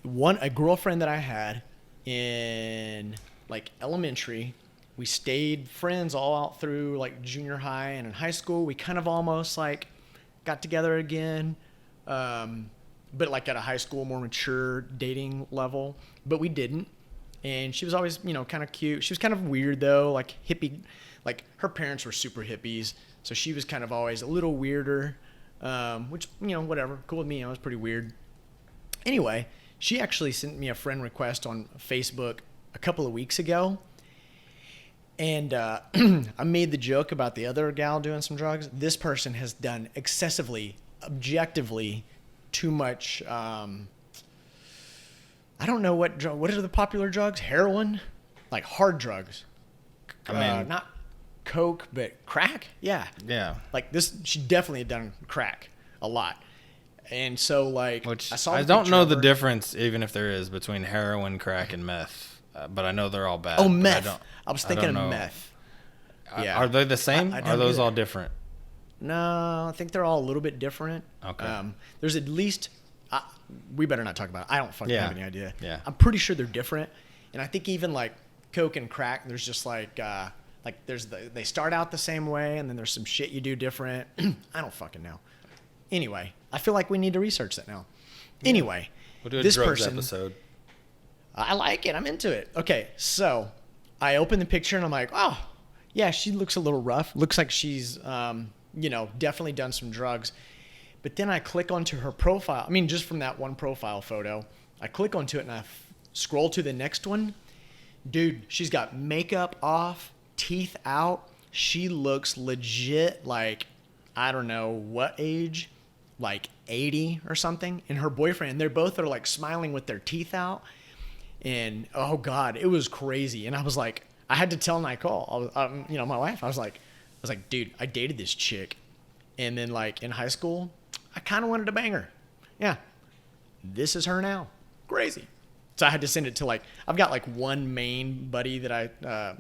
Speaker 2: A girlfriend that I had in like elementary, we stayed friends all out through like junior high, and in high school we kind of almost like got together again. But like at a high school, more mature dating level, but we didn't. And she was always, kind of cute. She was kind of weird though, like hippie, like her parents were super hippies. So she was kind of always a little weirder, which, whatever, cool with me. I was pretty weird. Anyway, she actually sent me a friend request on Facebook a couple of weeks ago. And I made the joke about the other gal doing some drugs. This person has done excessively, objectively, too much. I don't know what are the popular drugs? Heroin, like hard drugs.
Speaker 1: I mean,
Speaker 2: Not coke, but crack. Yeah,
Speaker 1: yeah.
Speaker 2: like this. She definitely had done crack a lot. And so, like,
Speaker 1: Which
Speaker 2: saw
Speaker 1: I
Speaker 2: the
Speaker 1: don't
Speaker 2: picture
Speaker 1: know
Speaker 2: of
Speaker 1: the
Speaker 2: her.
Speaker 1: difference, even if there is, between heroin, crack, and meth. But I know they're all bad.
Speaker 2: Oh,
Speaker 1: but
Speaker 2: meth. I was
Speaker 1: I
Speaker 2: thinking
Speaker 1: don't
Speaker 2: of
Speaker 1: know.
Speaker 2: meth.
Speaker 1: Are-
Speaker 2: Yeah.
Speaker 1: Are they the same?
Speaker 2: I
Speaker 1: Are
Speaker 2: don't
Speaker 1: those
Speaker 2: either.
Speaker 1: all different?
Speaker 2: No, I think they're all a little bit different.
Speaker 1: Okay.
Speaker 2: There's at least, we better not talk about it. I don't fucking
Speaker 1: Yeah.
Speaker 2: have any idea.
Speaker 1: Yeah.
Speaker 2: I'm pretty sure they're different. And I think even like coke and crack, there's just like they start out the same way, and then there's some shit you do different. I don't fucking know. Anyway, I feel like we need to research that now. Anyway,
Speaker 1: We'll do a
Speaker 2: this
Speaker 1: drugs
Speaker 2: person,
Speaker 1: episode.
Speaker 2: I like it. I'm into it. Okay, so I open the picture and I'm like, oh, yeah, she looks a little rough. Looks like she's, definitely done some drugs. But then I click onto her profile. I mean, just from that one profile photo, I click onto it and I scroll to the next one. Dude, she's got makeup off, teeth out. She looks legit like, I don't know what age, like 80 or something. And her boyfriend, they both are like smiling with their teeth out. And oh God, it was crazy. And I was like, I had to tell Nicole, my wife, I was like, dude, I dated this chick. And then like in high school, I kind of wanted to bang her. Yeah. This is her now. crazy. So I had to send it to like, I've got like one main buddy that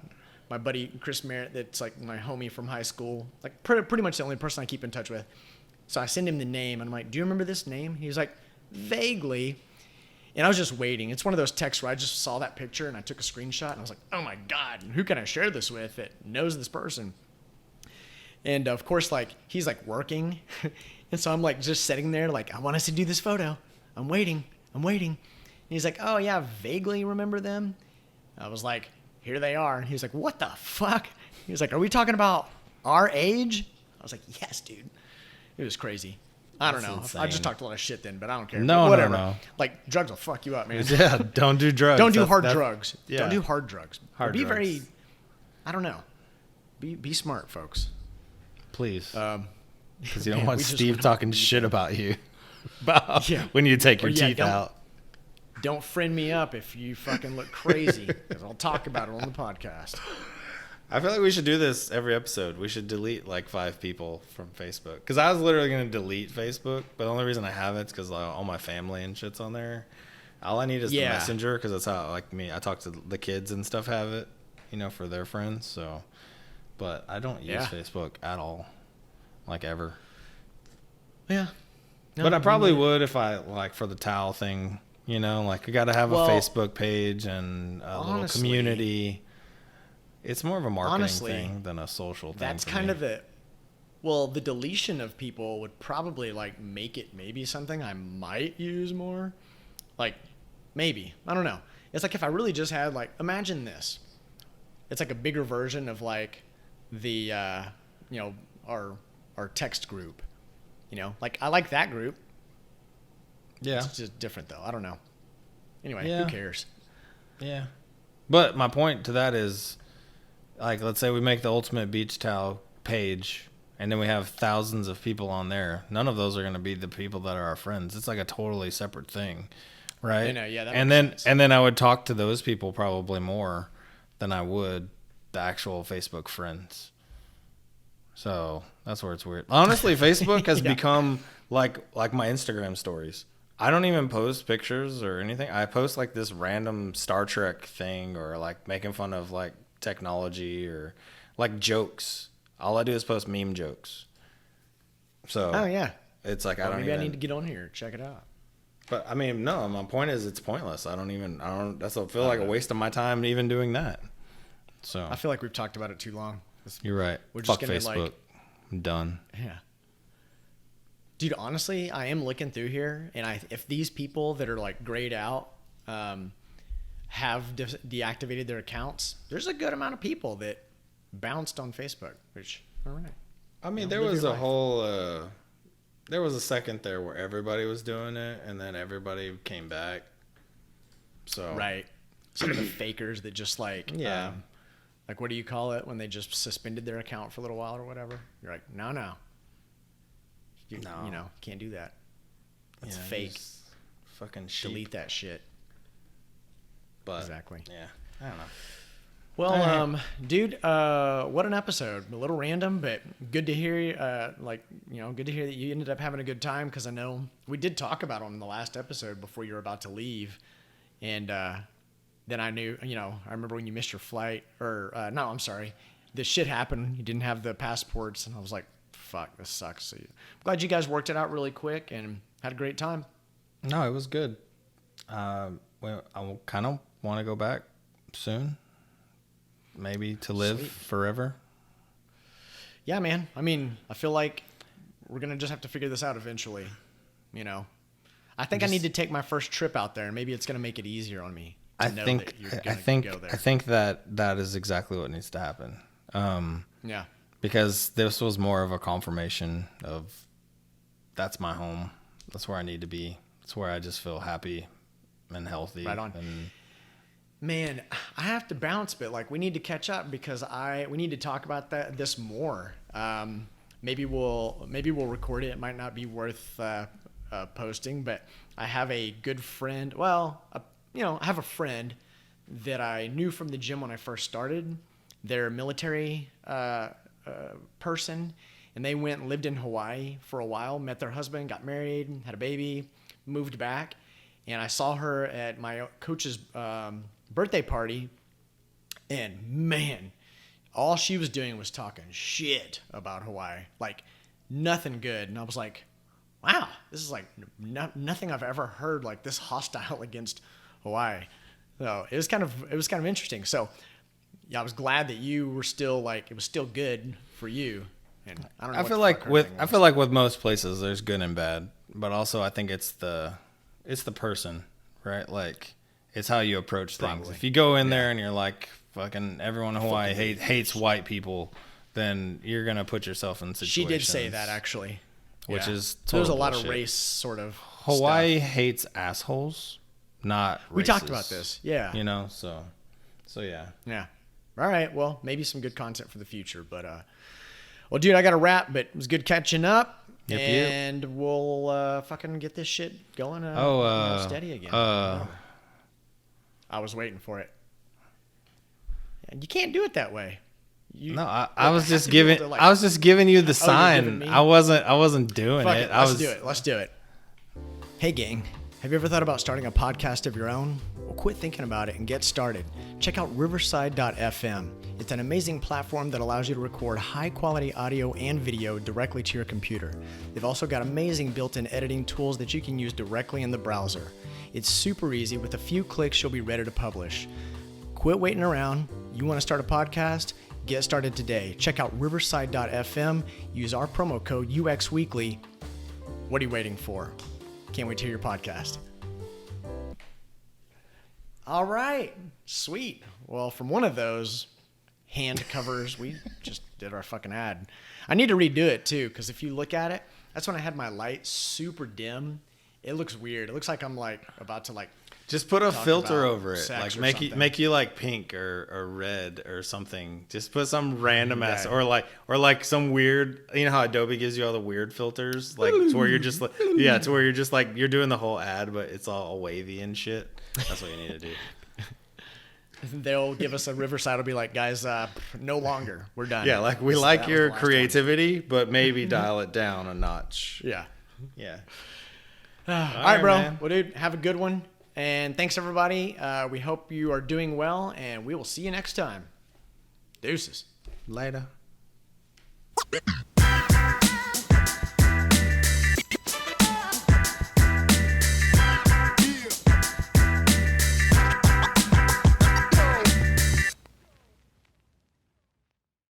Speaker 2: my buddy Chris Merritt, that's like my homie from high school, like pretty much the only person I keep in touch with. So I send him the name and I'm like, do you remember this name? He was like, vaguely. And I was just waiting. It's one of those texts where I just saw that picture and I took a screenshot and I was like, oh my God, who can I share this with that knows this person? And of course, like, he's like working. And so I'm like just sitting there like, I want us to do this photo. I'm waiting. And he's like, oh yeah, vaguely remember them. I was like, here they are. And he was like, what the fuck? He was like, are we talking about our age? I was like, yes, dude. It was crazy. I don't know. Insane. I just talked a lot of shit then, but I don't care.
Speaker 1: No,
Speaker 2: whatever.
Speaker 1: No.
Speaker 2: Like, drugs will fuck you up, man.
Speaker 1: Yeah, don't do drugs.
Speaker 2: Don't do hard drugs.
Speaker 1: Yeah.
Speaker 2: Don't do hard drugs. Be
Speaker 1: drugs.
Speaker 2: very, I don't know. Be smart, folks.
Speaker 1: Please. Because you don't
Speaker 2: Man,
Speaker 1: want Steve talking shit about you. About
Speaker 2: Yeah.
Speaker 1: when you take your
Speaker 2: Or, yeah,
Speaker 1: teeth out.
Speaker 2: Don't friend me up if you fucking look crazy, because I'll talk about it on the podcast.
Speaker 1: I feel like we should do this every episode. We should delete like 5 people from Facebook. Because I was literally going to delete Facebook, but the only reason I have it's because all my family and shit's on there. All I need is the Messenger, because that's how, like me, I talk to the kids and stuff have it, you know, for their friends. So, but I don't use Facebook at all, like ever.
Speaker 2: Yeah. No,
Speaker 1: but I probably would if I, like, for the towel thing, you know, like I got to have a Facebook page and a little community. It's more of a marketing thing than a social thing.
Speaker 2: That's kind of the deletion of people would probably like make it maybe something I might use more. Like maybe, I don't know. It's like if I really just had like, imagine this. It's like a bigger version of like the, you know, our text group, you know, like I like that group.
Speaker 1: Yeah.
Speaker 2: It's just different though. I don't know. Anyway, who cares?
Speaker 1: Yeah. But my point to that is, like, let's say we make the Ultimate Beach Towel page, and then we have thousands of people on there. None of those are going to be the people that are our friends. It's like a totally separate thing, right?
Speaker 2: I know, yeah. That
Speaker 1: and
Speaker 2: makes
Speaker 1: then
Speaker 2: sense.
Speaker 1: and then I would talk to those people probably more than I would the actual Facebook friends. So that's where it's weird. Honestly, Facebook has become like my Instagram stories. I don't even post pictures or anything. I post like this random Star Trek thing or like making fun of like technology or like jokes. All I do is post meme jokes. So it's like I
Speaker 2: need to get on here, check it out.
Speaker 1: But I mean, no, my point is it's pointless. I feel like a waste of my time even doing that. So
Speaker 2: I feel like we've talked about it too long.
Speaker 1: You're right.
Speaker 2: We're
Speaker 1: Fuck
Speaker 2: just gonna
Speaker 1: Facebook. I'm done.
Speaker 2: Yeah. Dude, honestly, I am looking through here, and if these people that are like grayed out have deactivated their accounts, there's a good amount of people that bounced on Facebook, which, all right.
Speaker 1: I mean, there was a whole, there was a second there where everybody was doing it, and then everybody came back. So
Speaker 2: right. Some of the fakers that just like, like what do you call it when they just suspended their account for a little while or whatever? You're like, no. You know, can't do that. That's fake.
Speaker 1: Fucking shit.
Speaker 2: Delete that shit.
Speaker 1: But
Speaker 2: exactly.
Speaker 1: Yeah. I don't know.
Speaker 2: Well, dude, what an episode. A little random, but good to hear. Good to hear that you ended up having a good time. Because I know we did talk about it on the last episode before you were about to leave, and then I knew. You know, I remember when you missed your flight, I'm sorry, this shit happened. You didn't have the passports, and I was like, fuck, this sucks. So I'm glad you guys worked it out really quick and had a great time.
Speaker 1: No, it was good. Well, I kind of want to go back soon. Maybe to live forever.
Speaker 2: Yeah, man. I mean, I feel like we're going to just have to figure this out eventually. You know, I think I need to take my first trip out there, and maybe it's going to make it easier on me. I think
Speaker 1: that is exactly what needs to happen.
Speaker 2: Yeah.
Speaker 1: Because this was more of a confirmation of that's my home. That's where I need to be. That's where I just feel happy and healthy.
Speaker 2: Right on. Man, I have to bounce, but like we need to catch up because we need to talk about this more. Maybe we'll record it. It might not be worth posting, but I have a good friend. Well, I have a friend that I knew from the gym when I first started. They're a military person, and they went and lived in Hawaii for a while, met their husband, got married, had a baby, moved back, and I saw her at my coach's birthday party, and man, all she was doing was talking shit about Hawaii, like nothing good. And I was like, wow, this is like nothing I've ever heard like this hostile against Hawaii. So it was kind of interesting. So yeah, I was glad that you were still like, it was still good for you. And I don't know.
Speaker 1: I feel like with most places there's good and bad, but also I think it's the person, right? Like it's how you approach things.
Speaker 2: Probably.
Speaker 1: If you go in there and you're like, fucking everyone in Hawaii hates white people, then you're gonna put yourself in situations.
Speaker 2: She did say that actually,
Speaker 1: which is
Speaker 2: so there's a lot
Speaker 1: bullshit.
Speaker 2: of race sort of.
Speaker 1: Hawaii
Speaker 2: stuff.
Speaker 1: hates assholes, not
Speaker 2: We
Speaker 1: racists,
Speaker 2: talked about this, yeah.
Speaker 1: You know, so yeah.
Speaker 2: Yeah. All right. Well, maybe some good content for the future, but well, dude, I got to wrap, but it was good catching up.
Speaker 1: Yep,
Speaker 2: and we'll fucking get this shit going steady again. I was waiting for it. You can't do it that way.
Speaker 1: I was just giving you the sign. I wasn't doing it.
Speaker 2: Let's do it. Hey gang, have you ever thought about starting a podcast of your own? Well, quit thinking about it and get started. Check out riverside.fm. It's an amazing platform that allows you to record high quality audio and video directly to your computer. They've also got amazing built-in editing tools that you can use directly in the browser. It's super easy. With a few clicks, you'll be ready to publish. Quit waiting around. You want to start a podcast? Get started today. Check out riverside.fm. Use our promo code UXWeekly. What are you waiting for? Can't wait to hear your podcast. All right. Sweet. Well, from one of those hand covers, we just did our fucking ad. I need to redo it too, because if you look at it, that's when I had my light super dim. It looks weird. It looks like I'm like about to like
Speaker 1: just put a filter over it, like make you like pink or red or something. Just put some random ass or like some weird. You know how Adobe gives you all the weird filters, like to where you're just like you're doing the whole ad, but it's all wavy and shit. That's what you need to do.
Speaker 2: They'll give us a Riverside. Will be like, guys, no longer. We're done.
Speaker 1: Yeah, like we like your creativity, but maybe dial it down a notch.
Speaker 2: Yeah.
Speaker 1: All
Speaker 2: right, bro.
Speaker 1: Man.
Speaker 2: Well, dude, have a good one. And thanks, everybody. We hope you are doing well, and we will see you next time. Deuces.
Speaker 1: Later.